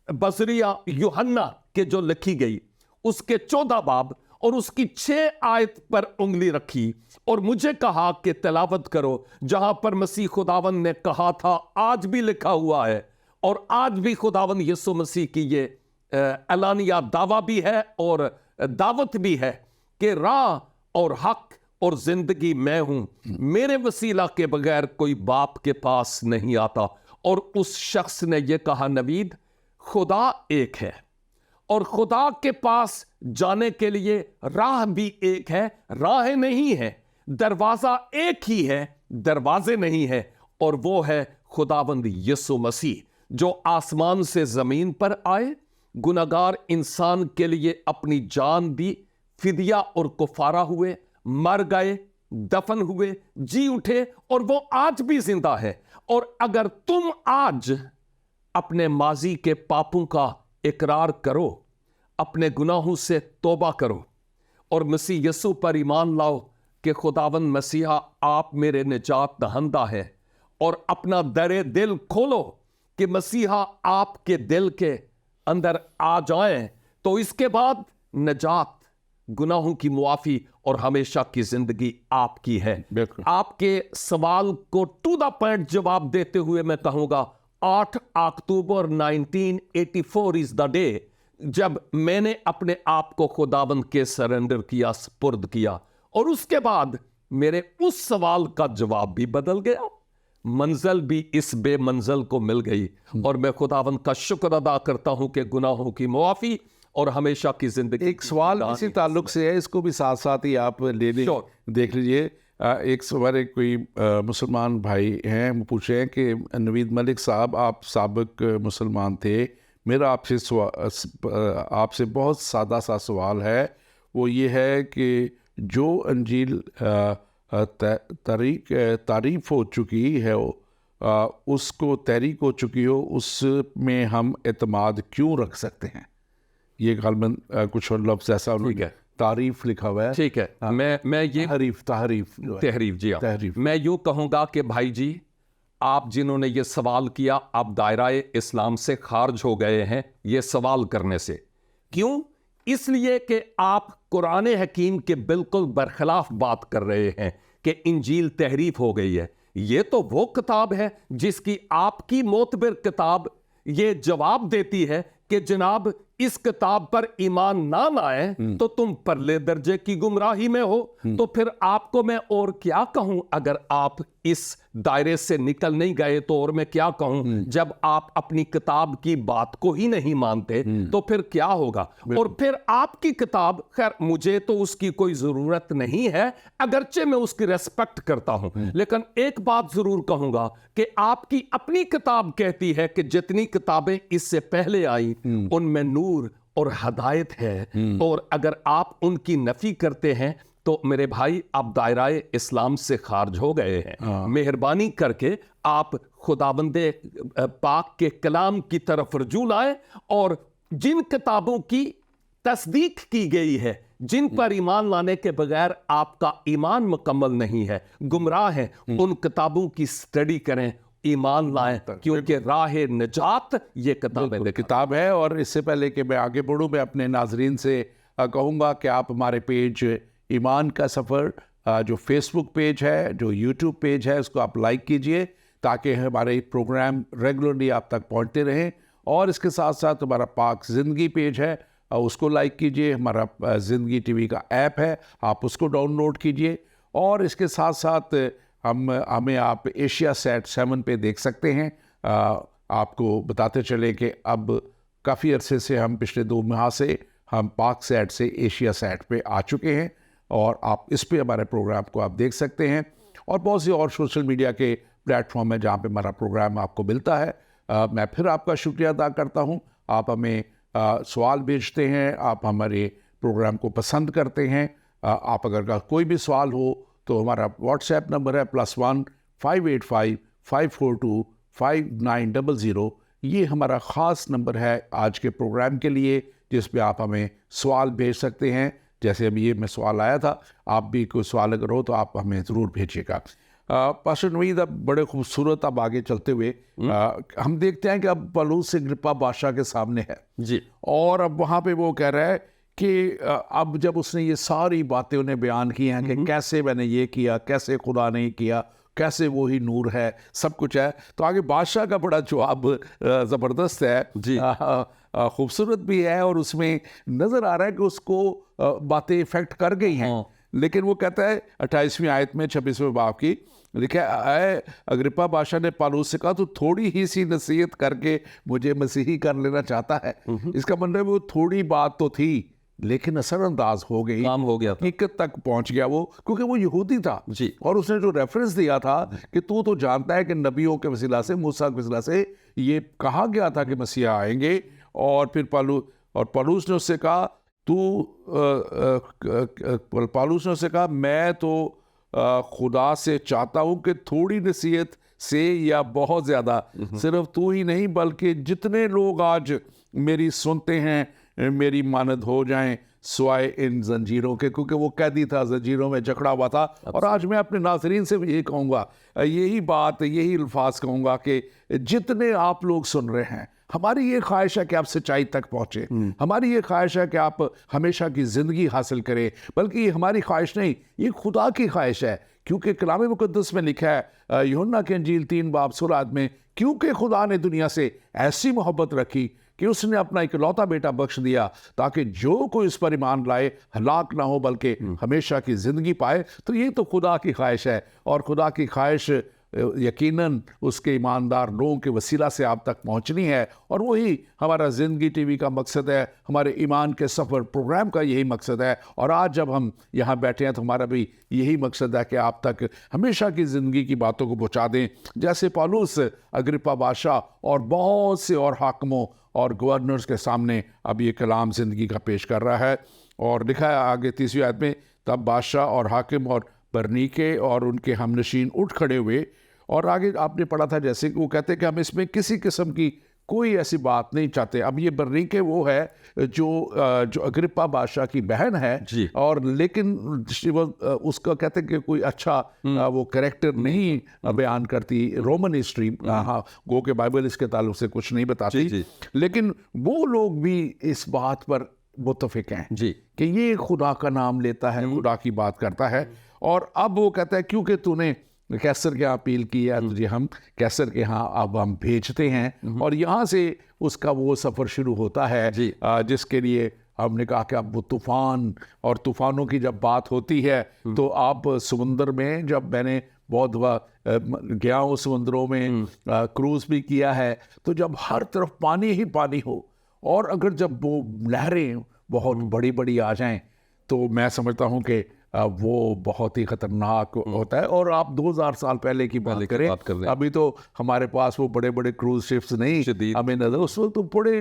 बजरिया यूहन्ना के जो लिखी गई उसके 14 बाब और उसकी 6 आयत पर उंगली रखी और मुझे कहा कि तिलावत करो, जहां पर मसीह खुदावन ने कहा था, आज भी लिखा हुआ है और आज भी खुदावन यीशु मसीह की ये एलानिया दावा भी है और दावत भी है कि राह और हक और जिंदगी मैं हूं, मेरे वसीला के बगैर कोई बाप के पास नहीं आता। और उस शख्स ने यह कहा, नवीद, खुदा एक है और खुदा के पास जाने के लिए राह भी एक है, राह नहीं है, दरवाजा एक ही है, दरवाजे नहीं है, और वो है खुदाबंद यीशु मसीह जो आसमान से जमीन पर आए, गुनाहगार इंसान के लिए अपनी जान दी, फिदिया और कुफारा हुए, मर गए, दफन हुए, जी उठे और वो आज भी जिंदा है। और अगर तुम आज अपने माजी के पापों का इकरार करो, अपने गुनाहों से तौबा करो और मसीह यसु पर ईमान लाओ कि खुदावंद मसीहा आप मेरे निजात दहंदा है, और अपना दरे दिल खोलो कि मसीहा आपके दिल के अंदर आ जाएं, तो इसके बाद निजात, गुनाहों की मुआफी और हमेशा की जिंदगी आपकी है। बिल्कुल। आपके सवाल को टू द पॉइंट जवाब देते हुए मैं कहूंगा 8 अक्टूबर 1984 इज द डे जब मैंने अपने आप को खुदाबंद के सरेंडर किया, सुपुर्द किया, और उसके बाद मेरे उस सवाल का जवाब भी बदल गया, मंजिल भी इस बेमंजिल को मिल गई, और मैं खुदावंद का शुक्र अदा करता हूं कि गुनाहों की मुआफी और हमेशा की जिंदगी। एक सवाल इसी ताल्लुक से है, इसको भी साथ साथ ही आप ले लें, देख लीजिए। एक हमारे कोई मुसलमान भाई हैं, वो पूछे हैं कि नवीद मलिक साहब, आप साबिक मुसलमान थे, मेरा आपसे बहुत सादा सा सवाल है। वो ये है कि जो अंजील तारीफ हो चुकी है, उसको तहरीक हो चुकी हो, उसमें हम एतमाद क्यों रख सकते हैं? ये गालबन कुछ और लफ्ज़ ऐसा तारीफ लिखा हुआ है। ठीक है, मैं ये तहरीफ जी, तहरीफ। मैं यूँ कहूँगा कि भाई जी, आप जिन्होंने ये सवाल किया, आप दायरा इस्लाम से खारिज हो गए हैं ये सवाल करने से। क्यों? इसलिए कि आप कुरान हकीम के बिल्कुल बरखिलाफ बात कर रहे हैं कि इंजील तहरीफ हो गई है। ये तो वो किताब है जिसकी आपकी मोतबर किताब ये जवाब देती है कि जनाब इस किताब पर ईमान ना लाए तो तुम परले दर्जे की गुमराही में हो। तो फिर आपको मैं और क्या कहूं? अगर आप इस दायरे से निकल नहीं गए तो और मैं क्या कहूं? जब आप अपनी किताब की बात को ही नहीं मानते तो फिर क्या होगा? और फिर आपकी किताब, खैर मुझे तो उसकी कोई जरूरत नहीं है, अगरचे मैं उसकी रेस्पेक्ट करता हूं, लेकिन एक बात जरूर कहूंगा कि आपकी अपनी किताब कहती है कि जितनी किताबें इससे पहले आई उनमें नूर और हदायत है, और अगर आप उनकी नफी करते हैं तो मेरे भाई आप दायराए इस्लाम से खारिज हो गए हैं। मेहरबानी करके आप खुदाबंदे पाक के कलाम की तरफ रुजू लाए, और जिन किताबों की तस्दीक की गई है, जिन पर ईमान लाने के बगैर आपका ईमान मुकम्मल नहीं है, गुमराह हैं, उन किताबों की स्टडी करें, ईमान लाएं, क्योंकि राह निजात ये किताब है। और इससे पहले कि मैं आगे बढ़ूं, मैं अपने नाजरीन से कहूँगा कि आप हमारे पेज ईमान का सफ़र, जो फेसबुक पेज है, जो यूट्यूब पेज है, उसको आप लाइक कीजिए ताकि हमारे प्रोग्राम रेगुलरली आप तक पहुँचते रहें। और इसके साथ साथ हमारा पाक ज़िंदगी पेज है, उसको लाइक कीजिए। हमारा ज़िंदगी टीवी का ऐप है, आप उसको डाउनलोड कीजिए। और इसके साथ साथ हमें आप एशिया सेट 7 पे देख सकते हैं। आपको बताते चले कि अब काफ़ी अरसे से हम पिछले 2 माह से हम पाक सेट से एशिया सेट पे आ चुके हैं, और आप इस पे हमारे प्रोग्राम को आप देख सकते हैं। और बहुत सी और सोशल मीडिया के प्लेटफॉर्म है जहाँ पे हमारा प्रोग्राम आपको मिलता है। मैं फिर आपका शुक्रिया अदा करता हूँ। आप हमें सवाल भेजते हैं, आप हमारे प्रोग्राम को पसंद करते हैं। आप अगर कोई भी सवाल हो तो हमारा व्हाट्सएप नंबर है +1 585 542 5900। ये हमारा ख़ास नंबर है आज के प्रोग्राम के लिए, जिस पे आप हमें सवाल भेज सकते हैं। जैसे अभी ये मैं सवाल आया था, आप भी कोई सवाल अगर हो तो आप हमें ज़रूर भेजिएगा। पास्टर नवीद, अब बड़े खूबसूरत, अब आगे चलते हुए हम देखते हैं कि अब पलूस अग्रिप्पा बादशाह के सामने है जी, और अब वहाँ पे वो कह रहा है कि अब जब उसने ये सारी बातें उन्हें बयान की हैं कि कैसे मैंने ये किया, कैसे खुदा नहीं किया, कैसे वो ही नूर है, सब कुछ है, तो आगे बादशाह का बड़ा जवाब ज़बरदस्त है जी, खूबसूरत भी है, और उसमें नज़र आ रहा है कि उसको बातें इफेक्ट कर गई हैं। लेकिन वो कहता है 28वीं आयत में 26वें बाब की लिखा है, अग्रिप्पा बादशाह ने पालूस से कहा, तो थोड़ी ही सी नसीहत करके मुझे मसीही कर लेना चाहता है। इसका मतलब वो थोड़ी बात तो थी लेकिन असरअंदाज हो गई, काम हो गया, हकीकत तक पहुंच गया वो, क्योंकि वो यहूदी था जी। और उसने जो रेफरेंस दिया था कि तू तो जानता है कि नबियों के वसीला से, मूसा के वसीला से ये कहा गया था कि मसीहा आएंगे। और फिर पालूस ने उससे कहा, पालूस ने उससे कहा, मैं तो खुदा से चाहता हूं कि थोड़ी नसीहत से या बहुत ज़्यादा, सिर्फ तू ही नहीं बल्कि जितने लोग आज मेरी सुनते हैं, मेरी मानद हो जाएं स्वाय इन जंजीरों के, क्योंकि वो कैदी था, जंजीरों में जकड़ा हुआ था। और आज मैं अपने नाज़रीन से भी यही कहूँगा, यही बात, यही अल्फाज कहूँगा कि जितने आप लोग सुन रहे हैं, हमारी ये ख्वाहिश है कि आप सच्चाई तक पहुँचे, हमारी ये ख्वाहिश है कि आप हमेशा की ज़िंदगी हासिल करें, बल्कि ये हमारी ख्वाहिश नहीं, ये खुदा की ख्वाहिश है। क्योंकि कलाम मुक़द्दस में लिखा है यूहन्ना की इंजील 3 बाब 16 में, क्योंकि खुदा ने दुनिया से ऐसी मोहब्बत रखी कि उसने अपना इकलौता बेटा बख्श दिया, ताकि जो कोई उस पर ईमान लाए हलाक ना हो बल्कि हमेशा की ज़िंदगी पाए। तो ये तो खुदा की ख्वाहिश है, और खुदा की ख्वाहिश यकीनन उसके ईमानदार लोगों के वसीला से आप तक पहुंचनी है। और वही हमारा ज़िंदगी टीवी का मकसद है, हमारे ईमान के सफ़र प्रोग्राम का यही मकसद है। और आज जब हम यहाँ बैठे हैं तो हमारा भी यही मकसद है कि आप तक हमेशा की ज़िंदगी की बातों को पहुँचा दें, जैसे पौलुस अग्रिप्पा बादशाह और बहुत से और हाकिमों और गवर्नर्स के सामने अब ये कलाम ज़िंदगी का पेश कर रहा है। और लिखा है आगे 30वीं आयत में, तब बादशाह और हाकिम और बरनीके और उनके हमनशीन उठ खड़े हुए। और आगे आपने पढ़ा था जैसे कि वो कहते हैं कि हम इसमें किसी किस्म की कोई ऐसी बात नहीं चाहते। अब ये बरनीके वो है जो अग्रिप्पा बादशाह की बहन है जी। और लेकिन वो उसका कहते हैं कि कोई अच्छा वो कैरेक्टर नहीं बयान करती रोमन हिस्ट्री। हाँ, गो के बाइबल इसके ताल्लुक से कुछ नहीं बताती, जी। लेकिन वो लोग भी इस बात पर मुत्तफिक हैं जी। कि ये खुदा का नाम लेता है, खुदा की बात करता है। और अब वो कहता है क्योंकि तूने कैसर के यहाँ अपील की है, तुझे हम कैसर के यहाँ अब हम भेजते हैं। और यहाँ से उसका वो सफ़र शुरू होता है जिसके लिए हमने कहा कि अब वो तूफ़ान और तूफ़ानों की जब बात होती है तो आप समुंदर में, जब मैंने बहुत गया हूँ समुंदरों में, क्रूज़ भी किया है, तो जब हर तरफ पानी ही पानी हो और अगर जब वो लहरें बहुत बड़ी बड़ी आ जाएं तो मैं समझता हूँ कि वो बहुत ही ख़तरनाक होता है। और आप 2000 साल पहले की बात करें, अभी तो हमारे पास वो बड़े बड़े क्रूज शिप्स नहीं हमें नजर, उस वक्त तो बड़े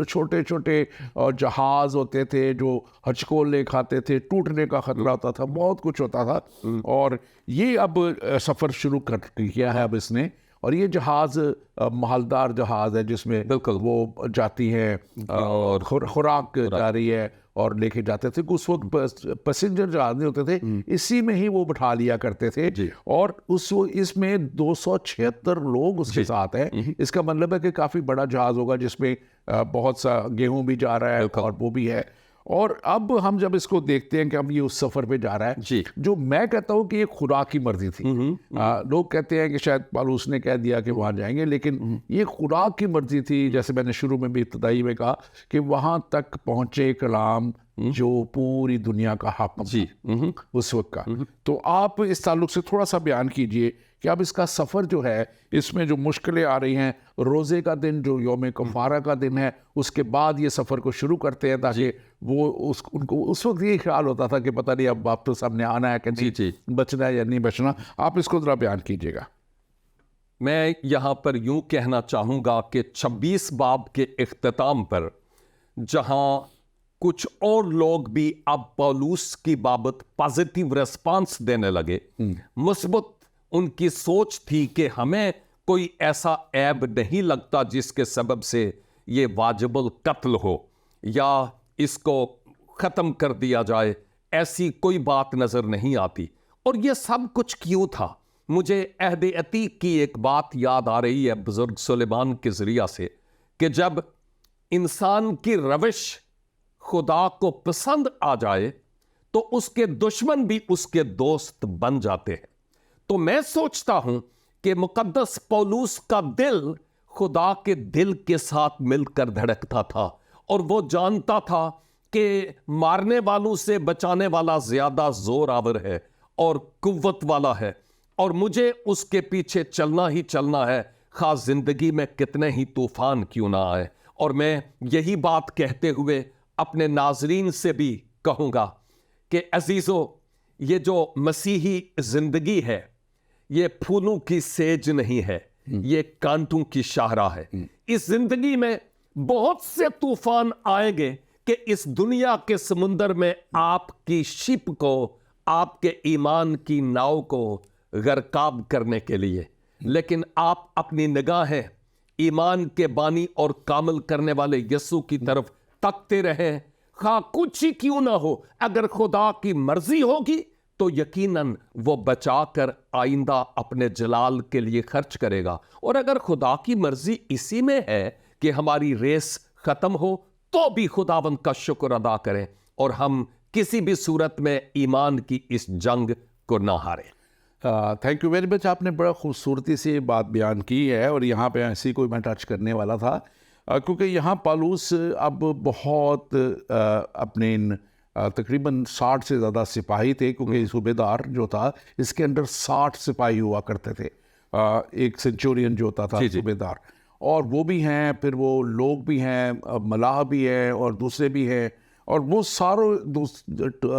छोटे छोटे जहाज़ होते थे जो हचकोले खाते थे, टूटने का खतरा होता था, बहुत कुछ होता था। और ये अब सफ़र शुरू कर किया है अब इसने, और ये जहाज़ मालदार जहाज़ है जिसमें बिल्कुल वो जाती हैं और खुराक जा रही है और लेके जाते थे। उस वक्त पैसेंजर जहाज नहीं होते थे, इसी में ही वो बिठा लिया करते थे। और इसमें 276 लोग उसके साथ हैं। इसका मतलब है कि काफ़ी बड़ा जहाज़ होगा जिसमें बहुत सा गेहूं भी जा रहा है और वो भी है। और अब हम जब इसको देखते हैं कि अब ये उस सफ़र पे जा रहा है, जो मैं कहता हूँ कि ये खुदा की मर्जी थी। लोग कहते हैं कि शायद पौलुस ने कह दिया कि वहाँ जाएंगे, लेकिन ये खुदा की मर्जी थी। जैसे मैंने शुरू में भी इब्तिदाई में कहा कि वहाँ तक पहुँचे कलाम जो पूरी दुनिया का हाकिम उस वक्त का। तो आप इस ताल्लुक से थोड़ा सा बयान कीजिए कि अब इसका सफ़र जो है, इसमें जो मुश्किलें आ रही हैं, रोज़े का दिन जो यौम कफ़ारा का दिन है, उसके बाद ये सफ़र को शुरू करते हैं ताकि वो उनको उस वक्त ये ख्याल होता था कि पता नहीं अब वापस सामने आना है कि नहीं, बचना है या नहीं बचना। आप इसको ज़रा बयान कीजिएगा। मैं यहाँ पर यूँ कहना चाहूँगा कि 26 बाब के इख्तिताम पर जहाँ कुछ और लोग भी अब पौलुस की बाबत पॉजिटिव रिस्पांस देने लगे, मुस्बत उनकी सोच थी कि हमें कोई ऐसा ऐब नहीं लगता जिसके सबब से ये वाजिबुल कत्ल हो या इसको ख़त्म कर दिया जाए, ऐसी कोई बात नज़र नहीं आती। और ये सब कुछ क्यों था? मुझे अहद अतीक की एक बात याद आ रही है बुजुर्ग सुलेमान के ज़रिया से, कि जब इंसान की रविश खुदा को पसंद आ जाए तो उसके दुश्मन भी उसके दोस्त बन जाते हैं। तो मैं सोचता हूं कि मुकद्दस पौलुस का दिल खुदा के दिल के साथ मिलकर धड़कता था और वो जानता था कि मारने वालों से बचाने वाला ज्यादा जोर आवर है और कुव्वत वाला है, और मुझे उसके पीछे चलना ही चलना है, खास जिंदगी में कितने ही तूफान क्यों ना आए। और मैं यही बात कहते हुए अपने नाजरीन से भी कहूँगा कि अजीज़ों, ये जो मसीही ज़िंदगी है ये फूलों की सेज नहीं है, ये कांटों की शाहरा है। इस ज़िंदगी में बहुत से तूफान आएंगे कि इस दुनिया के समुंदर में आपकी शिप को, आपके ईमान की नाव को गर्काब करने के लिए, लेकिन आप अपनी निगाहें ईमान के बानी और कामल करने वाले यीशु की तरफ तकते रहें, खा कुछ ही क्यों ना हो, अगर खुदा की मर्जी होगी तो यकीनन वो बचाकर आइंदा अपने जलाल के लिए खर्च करेगा। और अगर खुदा की मर्जी इसी में है कि हमारी रेस खत्म हो, तो भी खुदावंद का शुक्र अदा करें और हम किसी भी सूरत में ईमान की इस जंग को ना हारें। Thank you very much. आपने बड़ा खूबसूरती से बात बयान की है और यहाँ पे ऐसी कोई मैं टच करने वाला था, क्योंकि यहाँ पालूस अब बहुत अपने इन तकरीबन 60 से ज़्यादा सिपाही थे, क्योंकि सूबेदार जो था इसके अंडर 60 सिपाही हुआ करते थे। एक सेंचुरियन जो होता था सूबेदार, और वो भी हैं, फिर वो लोग भी हैं, मलाह भी है और दूसरे भी हैं, और वो सारे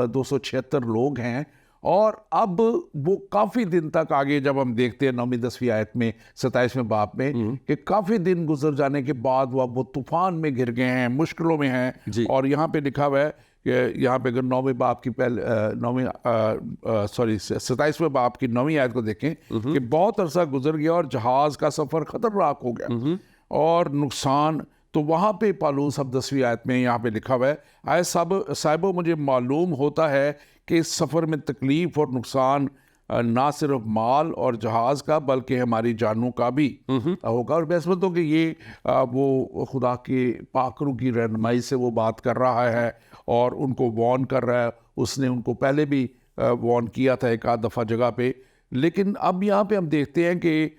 276 लोग हैं। और अब वो काफ़ी दिन तक आगे जब हम देखते हैं 9वीं 10वीं आयत में 27वें बाब में कि काफ़ी दिन गुजर जाने के बाद वो तूफान में घिर गए हैं, मुश्किलों में हैं। और यहाँ पे लिखा हुआ है कि यहाँ पे अगर 9वें बाब की 27वें बाब की 9वीं आयत को देखें कि बहुत अरसा गुजर गया और जहाज़ का सफ़र ख़तरनाक हो गया और नुकसान। तो वहाँ पे पालूस अब 10वीं आयत में यहाँ पे लिखा हुआ है, आए साहिबो मुझे मालूम होता है कि इस सफ़र में तकलीफ़ और नुकसान ना सिर्फ माल और जहाज़ का बल्कि हमारी जानों का भी होगा। और मैं समझता हूँ कि ये वो खुदा के पाकरों की रहनुमाई से वो बात कर रहा है और उनको वॉर्न कर रहा है। उसने उनको पहले भी वॉर्न किया था एक आध दफ़ा जगह पे, लेकिन अब यहाँ पे हम देखते हैं कि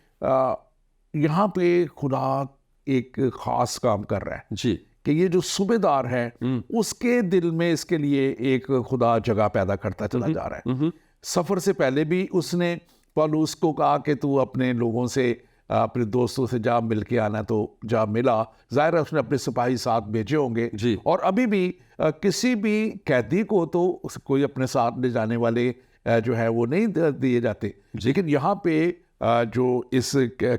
यहाँ पे खुदा एक ख़ास काम कर रहा है जी, कि ये जो सूबेदार है उसके दिल में इसके लिए एक खुदा जगह पैदा करता चला जा रहा है। सफ़र से पहले भी उसने पौलुस को कहा कि तू अपने लोगों से, अपने दोस्तों से जा मिल के आना, तो जा मिला। ज़ाहिर है उसने अपने सिपाही साथ भेजे होंगे जी। और अभी भी किसी भी कैदी को तो कोई अपने साथ ले जाने वाले जो है वो नहीं दिए जाते। लेकिन यहाँ पे जो इस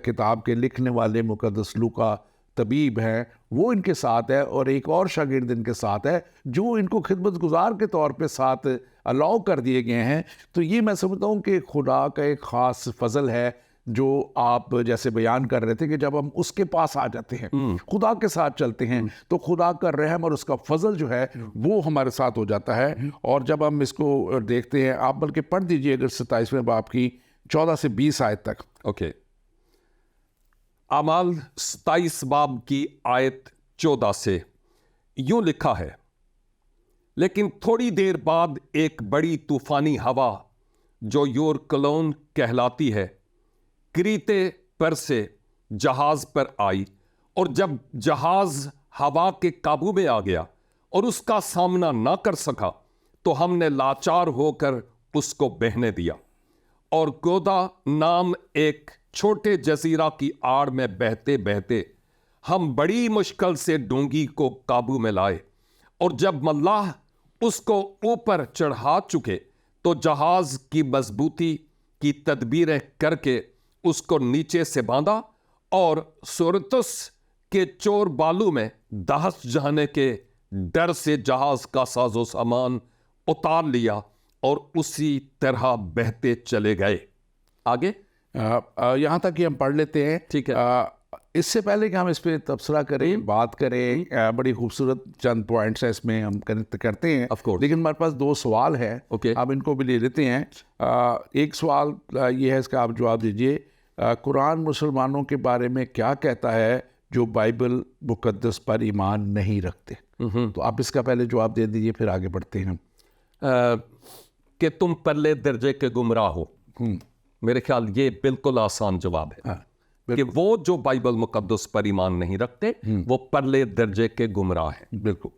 किताब के लिखने वाले मुकद्दस लूका तबीब हैं वो इनके साथ है, और एक और शागिर्द इनके साथ है जो इनको खिदमत गुजार के तौर पे साथ अलाउ कर दिए गए हैं। तो ये मैं समझता हूँ कि खुदा का एक ख़ास फजल है जो आप जैसे बयान कर रहे थे कि जब हम उसके पास आ जाते हैं, खुदा के साथ चलते हैं, तो खुदा का रहम और उसका फजल जो है वो हमारे साथ हो जाता है। और जब हम इसको देखते हैं, आप बल्कि पढ़ दीजिए अगर 27वें बाब की 14 से 20 आयत तक। ओके। अमाल 27 बाब की आयत 14 से यूं लिखा है, लेकिन थोड़ी देर बाद एक बड़ी तूफानी हवा जो योरकलोन कहलाती है क्रीते पर से जहाज पर आई, और जब जहाज हवा के काबू में आ गया और उसका सामना ना कर सका तो हमने लाचार होकर उसको बहने दिया और गोदा नाम एक छोटे जजीरा की आड़ में बहते बहते हम बड़ी मुश्किल से डोंगी को काबू में लाए। और जब मल्लाह उसको ऊपर चढ़ा चुके तो जहाज की मजबूती की तदबीरें करके उसको नीचे से बांधा और सुरतुस के चोर बालू में दहस जाने के डर से जहाज का साजो सामान उतार लिया और उसी तरह बहते चले गए। आगे यहाँ तक ही हम पढ़ लेते हैं, ठीक है। इससे पहले कि हम इस पे तबसरा करें, बात करें, बड़ी खूबसूरत चंद पॉइंट्स हैं इसमें हम कनेक्ट करते हैं, लेकिन हमारे पास 2 सवाल है। आप इनको भी ले लेते हैं। एक सवाल ये है, इसका आप जवाब दीजिए। कुरान मुसलमानों के बारे में क्या कहता है जो बाइबल मुकद्दस पर ईमान नहीं रखते? तो आप इसका पहले जवाब दे दीजिए, फिर आगे बढ़ते हैं। कि तुम पहले दर्जे के गुमराह हो। मेरे ख्याल ये बिल्कुल आसान जवाब है। कि वो जो बाइबल मुकद्दस पर ईमान नहीं रखते वो पहले दर्जे के गुमराह हैं। बिल्कुल।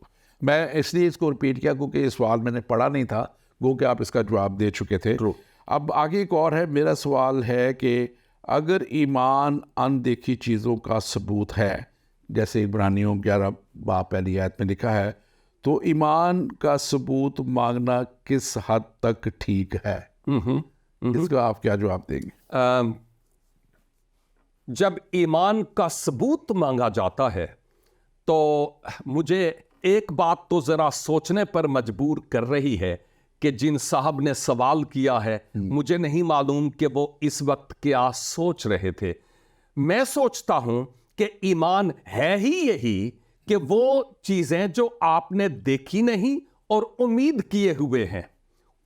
मैं इसलिए इसको रिपीट किया क्योंकि ये सवाल मैंने पढ़ा नहीं था, वो कि आप इसका जवाब दे चुके थे। अब आगे एक और है। मेरा सवाल है कि अगर ईमान अनदेखी चीज़ों का सबूत है, जैसे इब्रानियों 11 बाब पहली आयत में लिखा है, तो ईमान का सबूत मांगना किस हद तक ठीक है? इसका आप क्या जवाब देंगे? जब ईमान का सबूत मांगा जाता है तो मुझे एक बात तो जरा सोचने पर मजबूर कर रही है कि जिन साहब ने सवाल किया है, मुझे नहीं मालूम कि वो इस वक्त क्या सोच रहे थे। मैं सोचता हूं कि ईमान है ही यही कि वो चीजें जो आपने देखी नहीं और उम्मीद किए हुए हैं,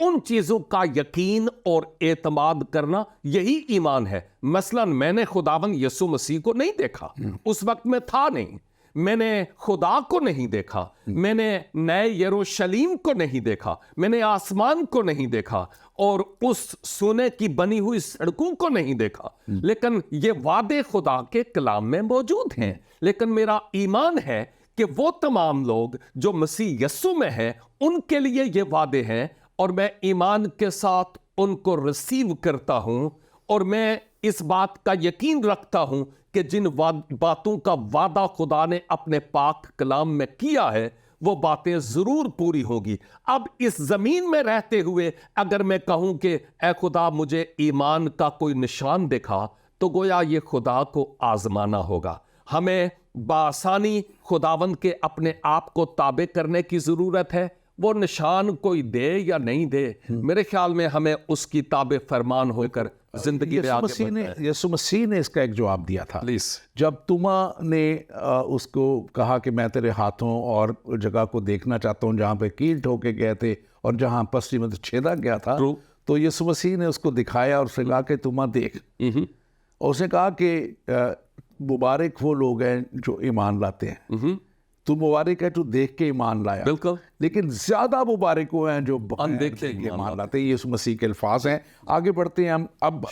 उन चीजों का यकीन और एतमाद करना, यही ईमान है। मसलन मैंने खुदावन यीशु मसीह को नहीं देखा, उस वक्त में था नहीं, मैंने खुदा को नहीं देखा, मैंने नए यरूशलेम को नहीं देखा, मैंने आसमान को नहीं देखा और उस सोने की बनी हुई सड़कों को नहीं देखा, लेकिन ये वादे खुदा के कलाम में मौजूद हैं। लेकिन मेरा ईमान है कि वो तमाम लोग जो मसीह यीशु में हैं, उनके लिए ये वादे हैं और मैं ईमान के साथ उनको रिसीव करता हूं और मैं इस बात का यकीन रखता हूं कि जिन बातों का वादा खुदा ने अपने पाक कलाम में किया है, वो बातें जरूर पूरी होगी। अब इस जमीन में रहते हुए अगर मैं कहूं कि ए खुदा मुझे ईमान का कोई निशान दिखा, तो गोया ये खुदा को आजमाना होगा। हमें बासानी खुदावंद के अपने आप को ताबे करने की जरूरत है। वो निशान कोई दे या नहीं दे, मेरे ख्याल में हमें उसकी ताबे फरमान होकर जिंदगी में आगे बढ़ना है। यीशु मसीह ने इसका एक जवाब दिया था। प्लीज, जब तुमा ने उसको कहा कि मैं तेरे हाथों और जगह को देखना चाहता हूँ जहाँ पे कील ठोके गए थे और जहाँ पसली में छेदा गया था, तो यीशु मसीह ने उसको दिखाया और उसने कहा कि तुमा देख। और उसने कहा कि मुबारक वो लोग हैं जो ईमान लाते हैं। तू मुबारक है, तू देख के ईमान लाया, बिल्कुल, लेकिन ज्यादा मुबारक वो हैं जो अनदेख के ईमान लाते हैं। यीशु मसीह के अल्फाज हैं। आगे बढ़ते हैं हम। अब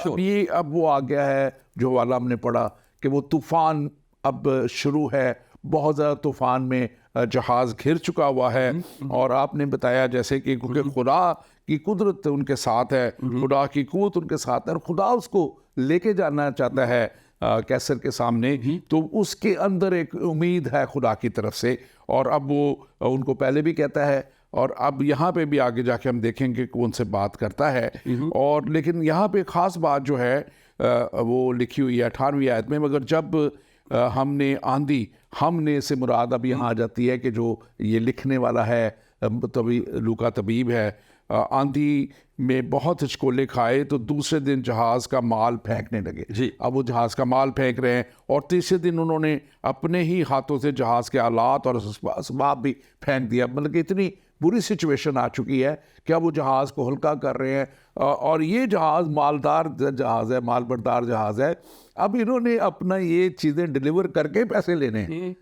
वो आ गया है जो वाला हमने पढ़ा कि वो तूफान अब शुरू है। बहुत ज़्यादा तूफान में जहाज घिर चुका हुआ है और आपने बताया जैसे कि क्योंकि खुदा की कुदरत उनके साथ है, खुदा की कुव्वत उनके साथ है और खुदा उसको लेके जाना चाहता है कैसर के सामने, तो उसके अंदर एक उम्मीद है खुदा की तरफ से। और अब वो उनको पहले भी कहता है और अब यहाँ पे भी आगे जाके हम देखेंगे कौन से बात करता है। और लेकिन यहाँ पे ख़ास बात जो है वो लिखी हुई है 18वीं आयत में, मगर जब हमने आंधी, हमने से मुराद अब यहाँ आ जाती है कि जो ये लिखने वाला है तभी लूका तबीब है, आंधी में बहुत हिचकोले खाए तो दूसरे दिन जहाज़ का माल फेंकने लगे जी। अब वो जहाज़ का माल फेंक रहे हैं और तीसरे दिन उन्होंने अपने ही हाथों से जहाज़ के आलात और असबाब भी फेंक दिया। मतलब कि इतनी बुरी सिचुएशन आ चुकी है कि अब वो जहाज़ को हल्का कर रहे हैं और ये जहाज़ मालदार जहाज़ है, मालबरदार जहाज़ है। अब इन्होंने अपना ये चीज़ें डिलीवर करके पैसे लेने हैं,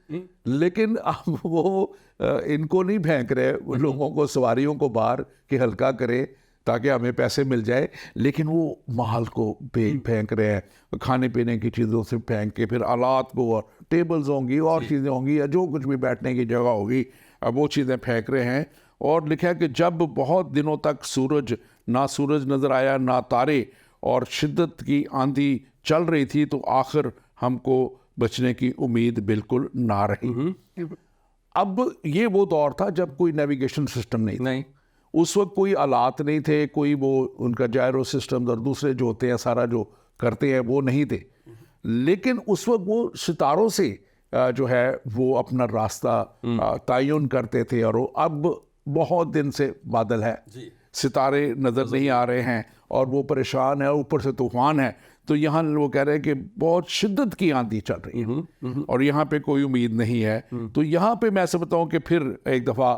लेकिन अब वो इनको नहीं फेंक रहे लोगों को, सवारियों को बाहर कि हल्का करे ताकि हमें पैसे मिल जाए, लेकिन वो माल को फेंक रहे हैं, खाने पीने की चीज़ों से फेंक के, फिर आलात को, और टेबल्स होंगी और चीज़ें होंगी या जो कुछ भी बैठने की जगह होगी, अब वो चीज़ें फेंक रहे हैं। और लिखा है कि जब बहुत दिनों तक ना सूरज नज़र आया ना तारे और शिद्दत की आंधी चल रही थी, तो आखिर हमको बचने की उम्मीद बिल्कुल ना रही। अब ये वो दौर था जब कोई नेविगेशन सिस्टम नहीं। उस वक्त कोई आलात नहीं थे, कोई वो उनका जायरो सिस्टम और दूसरे जो होते हैं सारा जो करते हैं वो नहीं थे, लेकिन उस वक्त वो सितारों से जो है वो अपना रास्ता तयन करते थे। और अब बहुत दिन से बादल है, सितारे नज़र नहीं आ रहे हैं और वो परेशान है, ऊपर से तूफान है। तो यहाँ वो कह रहे हैं कि बहुत शिद्दत की आंधी चल रही है और यहाँ पे कोई उम्मीद नहीं है। तो यहाँ पे मैं ऐसे बताऊँ कि फिर एक दफ़ा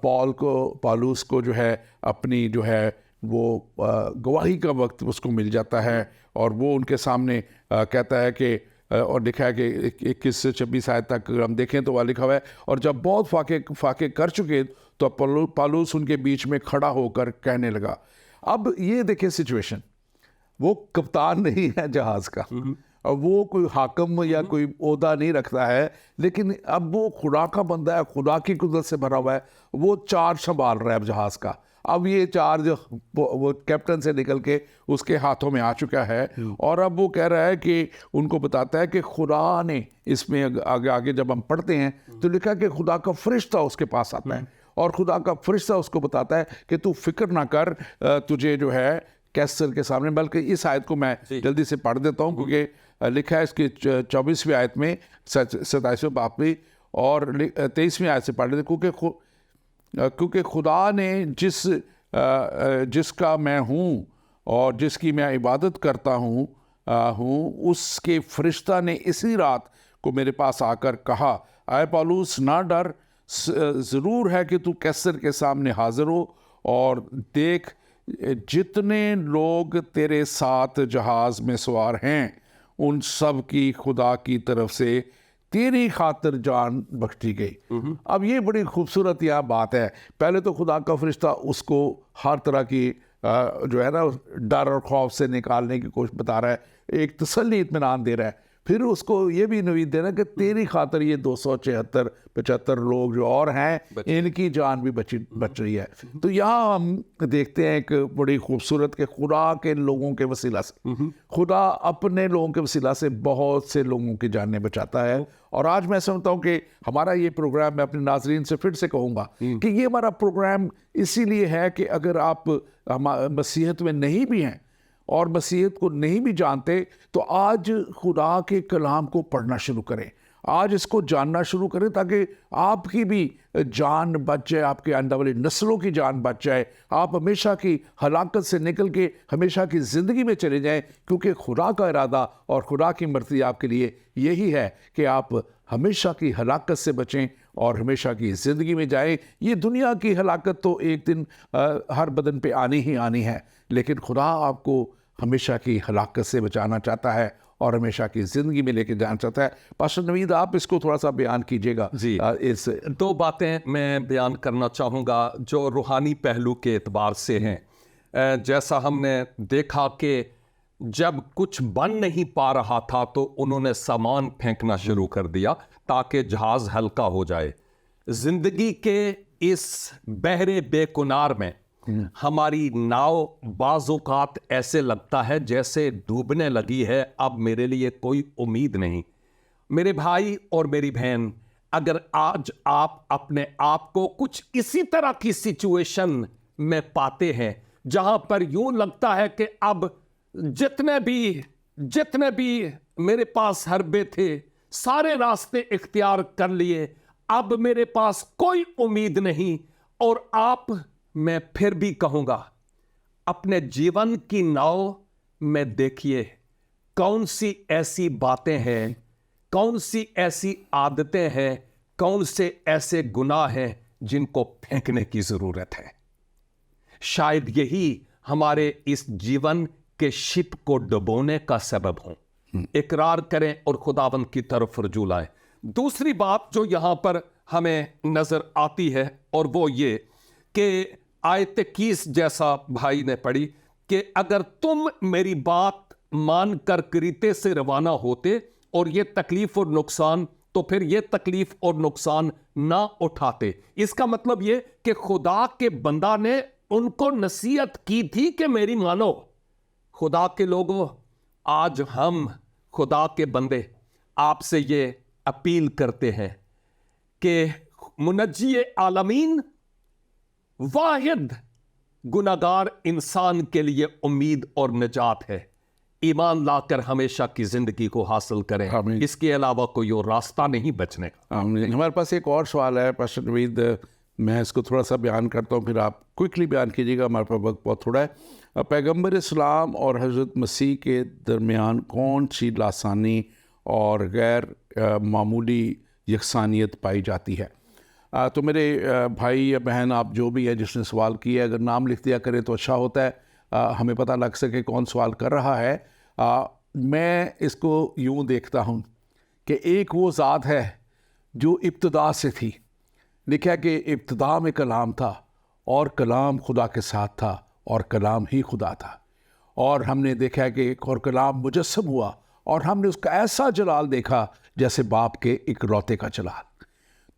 पौलुस को जो है अपनी जो है वो गवाही का वक्त उसको मिल जाता है और वो उनके सामने कहता है कि और लिखा है कि 21 से 26 आयत तक हम देखें तो वह लिखा हुआ है, और जब बहुत फाके कर चुके तो पौलुस उनके बीच में खड़ा होकर कहने लगा। अब ये देखें सिचुएशन, वो कप्तान नहीं है जहाज़ का और वो कोई हाकम या कोई ओहदा नहीं रखता है, लेकिन अब वो खुदा का बंदा है, खुदा की कुदरत से भरा हुआ है, वो चार्ज संभाल रहा है अब जहाज़ का। अब ये चार्ज वो कैप्टन से निकल के उसके हाथों में आ चुका है और अब वो कह रहा है कि उनको बताता है कि खुदा ने इसमें आगे जब हम पढ़ते हैं तो लिखा है कि खुदा का फरिश्ता उसके पास आता है और खुदा का फरिश्ता उसको बताता है कि तू फिक्र ना कर, तुझे जो है कैसर के सामने, बल्कि इस आयत को मैं जल्दी से पढ़ देता हूँ क्योंकि लिखा है इसकी 24वीं आयत में, 27वें बाप में और 23वीं आयत से पढ़ लेते, क्योंकि खुदा ने जिसका मैं हूँ और जिसकी मैं इबादत करता हूँ उसके फरिश्ता ने इसी रात को मेरे पास आकर कहा, आए पौलुस ना डर, ज़रूर है कि तू कैसर के सामने हाजिर हो, और देख जितने लोग तेरे साथ जहाज़ में सवार हैं उन सब की खुदा की तरफ से तेरी खातिर जान बख्शी गई। अब ये बड़ी खूबसूरत यह बात है। पहले तो खुदा का फरिश्ता उसको हर तरह की जो है ना डर और खौफ से निकालने की कोशिश बता रहा है, एक तसल्ली इत्मीनान दे रहा है। फिर उसको ये भी नवीद देना कि तेरी खातिर ये 276-75 लोग जो और हैं इनकी जान भी बच रही है। तो यहाँ हम देखते हैं एक बड़ी खूबसूरत के खुदा के लोगों के वसीला से, खुदा अपने लोगों के वसीला से बहुत से लोगों की जानें बचाता है। और आज मैं समझता हूँ कि हमारा ये प्रोग्राम, मैं अपने नाजरीन से फिर से कहूँगा कि ये हमारा प्रोग्राम इसीलिए है कि अगर आप मसीहत में नहीं भी हैं और मसीहत को नहीं भी जानते तो आज खुदा के कलाम को पढ़ना शुरू करें, आज इसको जानना शुरू करें ताकि आपकी भी जान बच जाए, आपके आने वाली नस्लों की जान बच जाए, आप हमेशा की हलाकत से निकल के हमेशा की ज़िंदगी में चले जाएं। क्योंकि खुदा का इरादा और खुदा की मर्ज़ी आपके लिए यही है कि आप हमेशा की हलाकत से बचें और हमेशा की ज़िंदगी में जाएं। ये दुनिया की हलाकत तो एक दिन हर बदन पे आनी ही आनी है, लेकिन खुदा आपको हमेशा की हलाकत से बचाना चाहता है और हमेशा की ज़िंदगी में लेके जाना चाहता है। पास्टर नवीद, आप इसको थोड़ा सा बयान कीजिएगा। जी, इस 2 बातें मैं बयान करना चाहूँगा जो रूहानी पहलू के एतबार से हैं। जैसा हमने देखा कि जब कुछ बन नहीं पा रहा था तो उन्होंने सामान फेंकना शुरू कर दिया ताकि जहाज़ हल्का हो जाए। ज़िंदगी के इस बहरे बेकुनार में हमारी नाव बाज़-औक़ात ऐसे लगता है जैसे डूबने लगी है, अब मेरे लिए कोई उम्मीद नहीं। मेरे भाई और मेरी बहन, अगर आज आप अपने आप को कुछ इसी तरह की सिचुएशन में पाते हैं जहां पर यूं लगता है कि अब जितने भी मेरे पास हरबे थे सारे रास्ते इख्तियार कर लिए, अब मेरे पास कोई उम्मीद नहीं, और मैं फिर भी कहूंगा अपने जीवन की नाव में देखिए कौन सी ऐसी बातें हैं, कौन सी ऐसी आदतें हैं, कौन से ऐसे गुनाह हैं जिनको फेंकने की जरूरत है। शायद यही हमारे इस जीवन के शिप को डुबोने का सबब हो। इकरार करें और खुदावंद की तरफ रुजू लाएं। दूसरी बात जो यहां पर हमें नजर आती है और वो ये कि आयत 21 जैसा भाई ने पढ़ी कि अगर तुम मेरी बात मानकर क्रीते से रवाना होते और ये तकलीफ और नुकसान, तो फिर ये तकलीफ और नुकसान ना उठाते। इसका मतलब ये कि खुदा के बंदा ने उनको नसीहत की थी कि मेरी मानो। खुदा के लोगों, आज हम खुदा के बंदे आपसे ये अपील करते हैं कि मुनज्जी आलमीन वाहिद गुनाहगार इंसान के लिए उम्मीद और निजात है। ईमान लाकर हमेशा की जिंदगी को हासिल करें, इसके अलावा कोई और रास्ता नहीं बचने का। हमारे पास एक और सवाल है पास्टर नवीद, मैं इसको थोड़ा सा बयान करता हूँ, फिर आप क्विकली बयान कीजिएगा, हमारे पास वक्त बहुत थोड़ा है। पैगंबर इस्लाम और हज़रत मसीह के दरमियान कौन सी लासानी और गैर मामूली यकसानियत पाई जाती है? तो मेरे भाई या बहन, आप जो भी है जिसने सवाल किया, अगर नाम लिख दिया करें तो अच्छा होता है, हमें पता लग सके कौन सवाल कर रहा है। मैं इसको यूँ देखता हूँ कि एक वो ज़ात है जो इब्तिदा से थी। लिखा कि इब्तिदा में कलाम था और कलाम खुदा के साथ था और कलाम ही खुदा था। और हमने देखा कि एक और कलाम मुजस्सम हुआ और हमने उसका ऐसा जलाल देखा जैसे बाप के इकलौते का जलाल।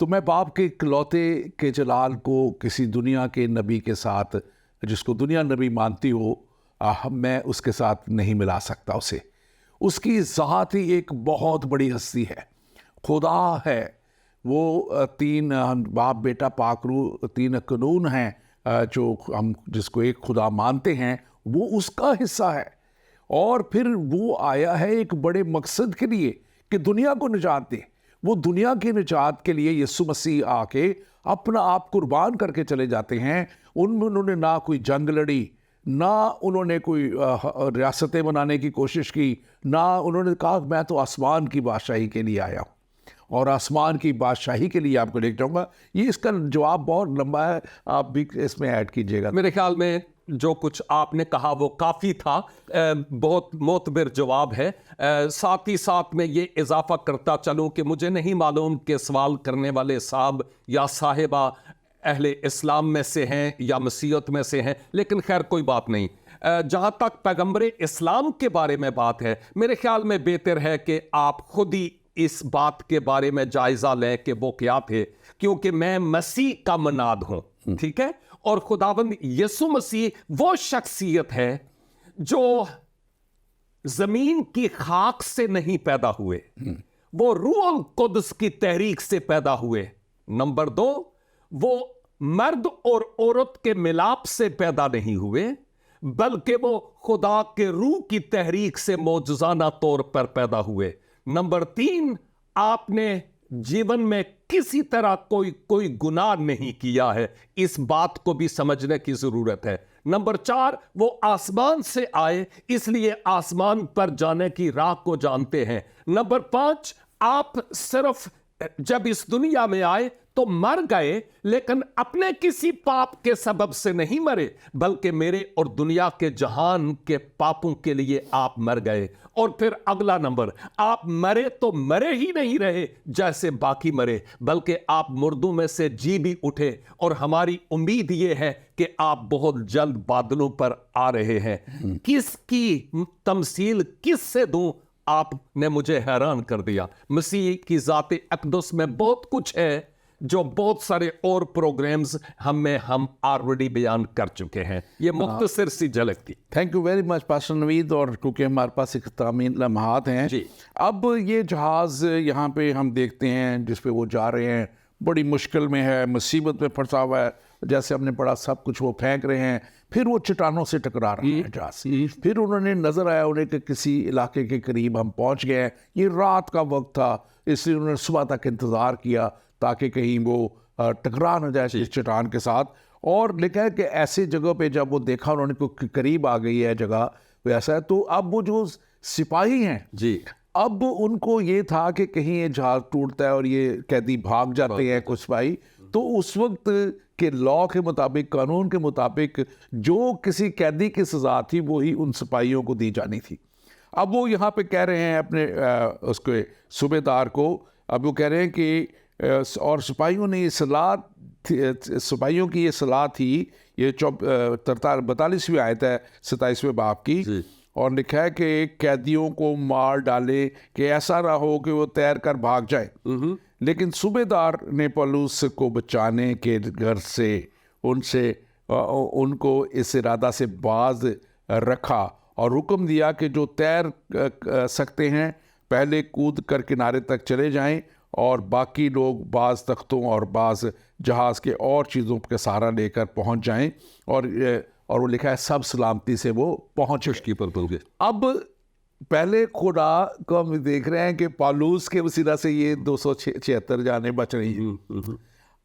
तो मैं बाप के इकलौते के जलाल को किसी दुनिया के नबी के साथ, जिसको दुनिया नबी मानती हो, मैं उसके साथ नहीं मिला सकता उसे। उसकी ज़ात ही एक बहुत बड़ी हस्ती है, खुदा है। वो 3 बाप बेटा पाक रूह 3 कानून हैं जो हम जिसको एक खुदा मानते हैं, वो उसका हिस्सा है। और फिर वो आया है एक बड़े मकसद के लिए कि दुनिया को निजात दे। वो दुनिया की निजात के लिए यीशु मसीह आके अपना आप कुर्बान करके चले जाते हैं। उनमें उन्होंने ना कोई जंग लड़ी, ना उन्होंने कोई रियासतें बनाने की कोशिश की, ना उन्होंने कहा मैं तो आसमान की बादशाही के लिए आया हूँ। और आसमान की बादशाही के लिए आपको लेकर जाऊंगा। ये इसका जवाब बहुत लंबा है, आप भी इसमें ऐड कीजिएगा। मेरे ख्याल में जो कुछ आपने कहा वो काफ़ी था, बहुत मोतबर जवाब है। साथ ही साथ मैं ये इजाफा करता चलूँ कि मुझे नहीं मालूम कि सवाल करने वाले साहब या साहिबा अहले इस्लाम में से हैं या मसीहत में से हैं, लेकिन खैर कोई बात नहीं। जहाँ तक पैगम्बर इस्लाम के बारे में बात है, मेरे ख्याल में बेहतर है कि आप खुद ही इस बात के बारे में जायज़ा लें कि वो क्या थे, क्योंकि मैं मसीह का मनाद हूँ, ठीक है। और खुदावंद यीशु मसीह वो शख्सियत है जो जमीन की खाक से नहीं पैदा हुए, वो रूह कुद्स की तहरीक से पैदा हुए। नंबर 2, वो मर्द और औरत के मिलाप से पैदा नहीं हुए, बल्कि वो खुदा के रूह की तहरीक से मौजूजाना तौर पर पैदा हुए। नंबर 3, आपने जीवन में किसी तरह कोई गुनाह नहीं किया है, इस बात को भी समझने की जरूरत है। नंबर 4, वो आसमान से आए, इसलिए आसमान पर जाने की राह को जानते हैं। नंबर 5, आप सिर्फ जब इस दुनिया में आए तो मर गए, लेकिन अपने किसी पाप के सबब से नहीं मरे, बल्कि मेरे और दुनिया के जहान के पापों के लिए आप मर गए। और फिर अगला नंबर, आप मरे तो मरे ही नहीं रहे जैसे बाकी मरे, बल्कि आप मुर्दों में से जी भी उठे। और हमारी उम्मीद ये है कि आप बहुत जल्द बादलों पर आ रहे हैं। किसकी तमसील किस से दूं, आपने मुझे हैरान कर दिया। मसीह की ज़ात अक़दस में बहुत कुछ है जो बहुत सारे और प्रोग्राम्स हम ऑलरेडी बयान कर चुके हैं। ये मुख्तसर सी झलक थी। Thank you very much pastor Naveed. और क्योंकि हमारे पास इख्तितामी लम्हात हैं जी। अब ये जहाज़ यहाँ पे हम देखते हैं जिस पे वो जा रहे हैं, बड़ी मुश्किल में है, मुसीबत में फंसा हुआ है, जैसे हमने पढ़ा सब कुछ वो फेंक रहे हैं, फिर वो चट्टानों से टकरा रहे हैं जहाज़। फिर उन्होंने नज़र आया उन्हें कि किसी इलाके के करीब हम पहुँच गए हैं, ये रात का वक्त था, इसलिए उन्होंने सुबह तक इंतज़ार किया ताकि कहीं वो टकरा न जाए इस चट्टान के साथ। और लिखा है कि ऐसी जगह पे जब वो देखा उन्होंने को करीब आ गई है जगह वैसा है, तो अब वो जो सिपाही हैं जी, अब उनको ये था कि कहीं ये जहाज टूटता है और ये कैदी भाग जाते हैं कुछ सिपाही, तो उस वक्त के लॉ के मुताबिक, कानून के मुताबिक जो किसी कैदी की सज़ा थी वो ही उन सिपाहियों को दी जानी थी। अब वो यहाँ पे कह रहे हैं अपने उसके सूबेदार को, अब वो कह रहे हैं कि और सिपाहियों ने ये सलाह, सिपाहियों की ये सलाह थी, ये 42वीं आयत है 27वें बाब की, और लिखा है कि कैदियों को मार डाले कि ऐसा ना हो कि वो तैर कर भाग जाए। लेकिन सूबेदार ने पौलुस को बचाने के घर से उनको इस इरादा से बाज रखा और हुक्म दिया कि जो तैर सकते हैं पहले कूद कर किनारे तक चले जाएं और बाकी लोग बाज़ तख्तों और बाज़ जहाज़ के और चीज़ों का सहारा लेकर पहुंच जाएं। और वो लिखा है सब सलामती से वो पहुँचे। अब पहले खुदा को हम देख रहे हैं कि पौलुस के वसीला से ये 276 जाने बच रही हैं।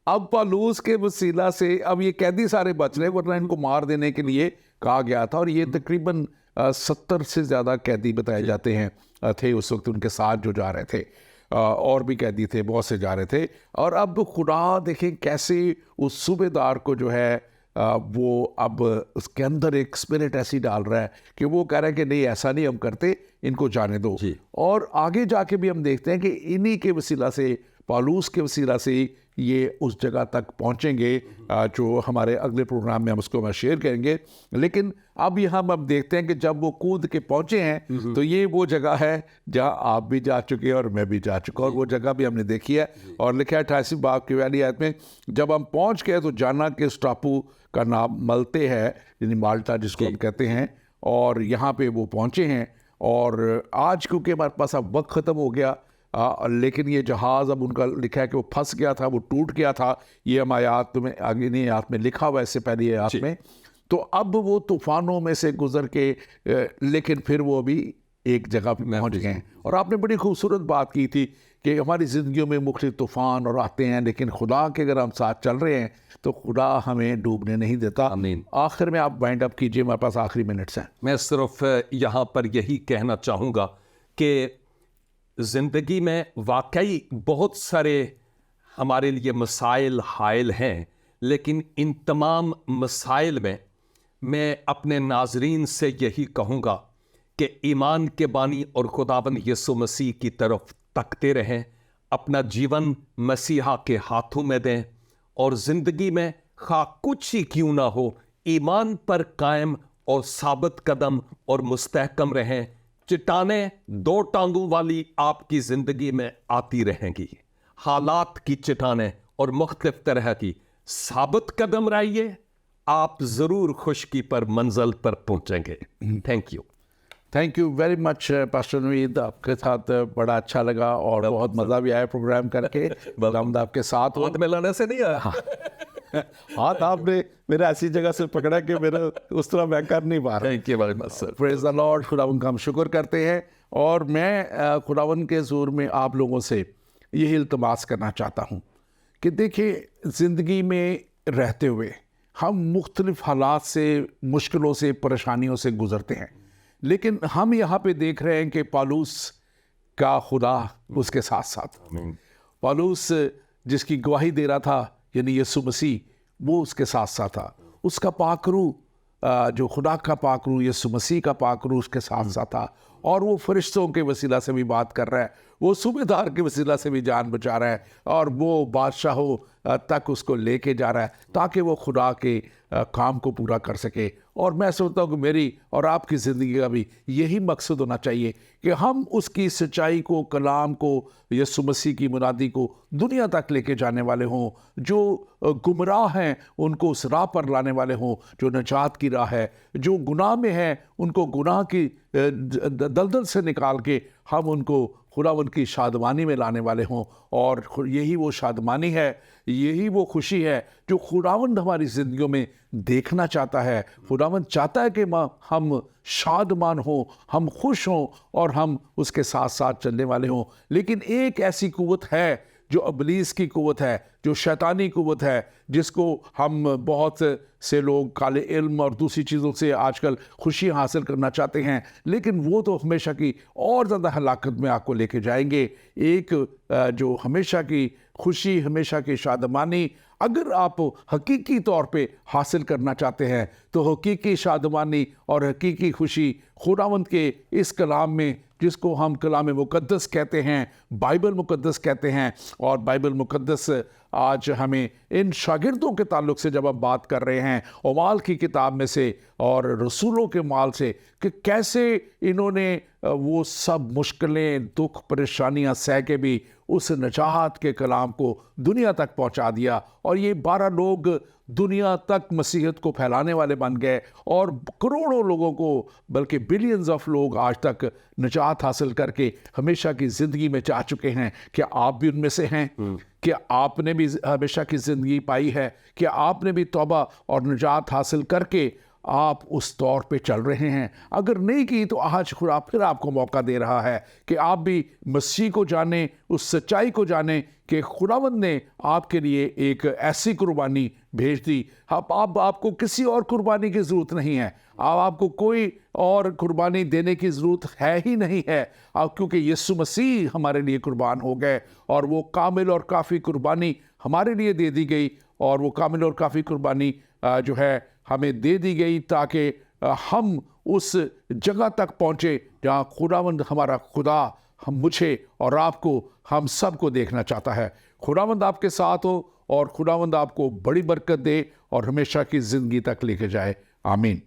अब पौलुस के वसीला से अब ये कैदी सारे बच रहे, वरना इनको मार देने के लिए कहा गया था। और ये तकरीबन 70 से ज़्यादा कैदी बताए जाते हैं थे उस वक्त उनके साथ जो जा रहे थे, और भी कैदी थे, बहुत से जा रहे थे। और अब खुदा देखें कैसे उस सूबेदार को जो है वो अब उसके अंदर एक स्पिरिट ऐसी डाल रहा है कि वो कह रहा है कि नहीं ऐसा नहीं हम करते, इनको जाने दो। और आगे जाके भी हम देखते हैं कि इन्हीं के वसीला से, पौलुस के वसीला से ये उस जगह तक पहुंचेंगे जो हमारे अगले प्रोग्राम में हम उसको शेयर करेंगे। लेकिन अब यहाँ हम देखते हैं कि जब वो कूद के पहुंचे हैं तो ये वो जगह है जहाँ आप भी जा चुके हैं और मैं भी जा चुका हूँ, और वो जगह भी हमने देखी है। और लिखा है 28 बाब की वाली आयत में, जब हम पहुँच गए तो जाना के इस टापू का नाम मल्ते है, यानी माल्टा जिसको हम कहते हैं, और यहाँ पे वो पहुँचे हैं। और आज क्योंकि हमारे पास अब वक्त ख़त्म हो गया, लेकिन ये जहाज़ अब उनका लिखा है कि वो फंस गया था, वो टूट गया था। ये हम आयात में आगे नहीं आयात में लिखा हुआ, इससे पहले ये आयात में। तो अब वो तूफ़ानों में से गुजर के लेकिन फिर वो अभी एक जगह पे पहुँच गए हैं। और आपने बड़ी खूबसूरत बात की थी कि हमारी ज़िंदगियों में मुख्तलिफ तूफ़ान और आते हैं, लेकिन खुदा के अगर हम साथ चल रहे हैं तो खुदा हमें डूबने नहीं देता। आखिर में आप वाइंड अप कीजिए, हमारे पास आखिरी मिनट्स हैं। मैं सिर्फ यहाँ पर यही कहना चाहूँगा कि ज़िंदगी में वाकई बहुत सारे हमारे लिए मसाइल हायल हैं, लेकिन इन तमाम मसाइल में मैं अपने नाजरीन से यही कहूँगा कि ईमान के बानी और खुदावंद यीशु मसीह की तरफ तकते रहें, अपना जीवन मसीहा के हाथों में दें और ज़िंदगी में खा कुछ ही क्यों ना हो, ईमान पर कायम और साबित कदम और मुस्तहकम रहें। चट्टानें दो टांगों वाली आपकी ज़िंदगी में आती रहेंगी, हालात की चट्टानें और मुख्तलिफ तरह की। साबित कदम रहिए, आप ज़रूर खुशकी पर मंजिल पर पहुंचेंगे। Thank you very much pastor Naveed, आपके साथ बड़ा अच्छा लगा और बहुत मज़ा भी आया प्रोग्राम करके। खुदावंद आपके साथ हो। हाथ मिलाने से नहीं आया। हाथ आपने मेरा ऐसी जगह से पकड़ा कि मेरा उस तरह मैं कर नहीं पा रहा। Thank you very much sir. Praise the Lord. खुदावंद का हम शुक्र करते हैं और मैं खुदावंद के ज़ोर में आप लोगों से यही इल्तमास करना चाहता हूँ कि देखिए, ज़िंदगी में रहते हुए हम मुख्तलिफ हालात से, मुश्किलों से, परेशानियों से गुज़रते हैं, लेकिन हम यहाँ पे देख रहे हैं कि पौलुस का खुदा उसके साथ साथ। पौलुस जिसकी गवाही दे रहा था, यानी यीशु मसीह, वो उसके साथ साथ था। उसका पाकरू, जो खुदा का पाकरू, यीशु मसीह का पाकरू उसके साथ साथ था और वो फरिश्तों के वसीला से भी बात कर रहा है, वो सूबेदार के वसीला से भी जान बचा रहा है और वो बादशाहों तक उसको लेके जा रहा है ताकि वो खुदा के काम को पूरा कर सके। और मैं सोचता हूँ कि मेरी और आपकी ज़िंदगी का भी यही मकसद होना चाहिए कि हम उसकी सच्चाई को, कलाम को, यीशु मसीह की मुनादी को दुनिया तक लेके जाने वाले हों। जो गुमराह हैं उनको उस राह पर लाने वाले हों जो निजात की राह है। जो गुनाह में हैं उनको गुनाह की दलदल से निकाल के हम उनको खुदावंद की शादमानी में लाने वाले हों। और यही वो शादमानी है, यही वो खुशी है जो खुदावंद हमारी ज़िंदगियों में देखना चाहता है। खुदावंद चाहता है कि हम शादमान हों, हम खुश हों और हम उसके साथ साथ चलने वाले हों। लेकिन एक ऐसी कुव्वत है जो इब्लीस की कुव्वत है, जो शैतानी कुव्वत है, जिसको हम बहुत से लोग काले इल्म और दूसरी चीज़ों से आजकल खुशी हासिल करना चाहते हैं, लेकिन वो तो हमेशा की और ज़्यादा हलाकत में आपको लेके जाएंगे। एक जो हमेशा की खुशी, हमेशा की शादमानी, अगर आप हकीकी तौर पे हासिल करना चाहते हैं तो हकीकी शादमानी और हकीकी खुशी खुदावंद के इस कलाम में, जिसको हम कलाम मुकद्दस कहते हैं, बाइबल मुकद्दस कहते हैं। और बाइबल मुकद्दस आज हमें इन शागिर्दों के ताल्लुक से जब हम बात कर रहे हैं, उमाल की किताब में से और रसूलों के माल से, कि कैसे इन्होंने वो सब मुश्किलें, दुख, परेशानियां सह के भी उस नजात के कलाम को दुनिया तक पहुंचा दिया। और ये 12 लोग दुनिया तक मसीहत को फैलाने वाले बन गए और करोड़ों लोगों को, बल्कि बिलियंस ऑफ लोग आज तक निजात हासिल करके हमेशा की ज़िंदगी में जा चुके हैं। क्या आप भी उनमें से हैं? क्या आपने भी हमेशा की ज़िंदगी पाई है? क्या आपने भी तौबा और निजात हासिल करके आप उस तौर पे चल रहे हैं? अगर नहीं की तो आज खुदा फिर आपको मौका दे रहा है कि आप भी मसीह को जानें, उस सच्चाई को जानें कि खुदावंद ने आपके लिए एक ऐसी कुर्बानी भेज दी। आपको किसी और कुर्बानी की ज़रूरत नहीं है। आपको कोई और कुर्बानी देने की ज़रूरत है ही नहीं है, क्योंकि यीशु मसीह हमारे लिए कुर्बान हो गए और वो कामिल और काफ़ी कुर्बानी हमारे लिए दे दी गई। और वो कामिल और काफ़ी कुर्बानी जो है हमें दे दी गई ताकि हम उस जगह तक पहुँचे जहाँ खुदावंद, हमारा खुदा, हम मुझे और आपको, हम सबको देखना चाहता है। खुदावंद आपके साथ हो और खुदावंद आपको बड़ी बरकत दे और हमेशा की ज़िंदगी तक लेके जाए। आमीन।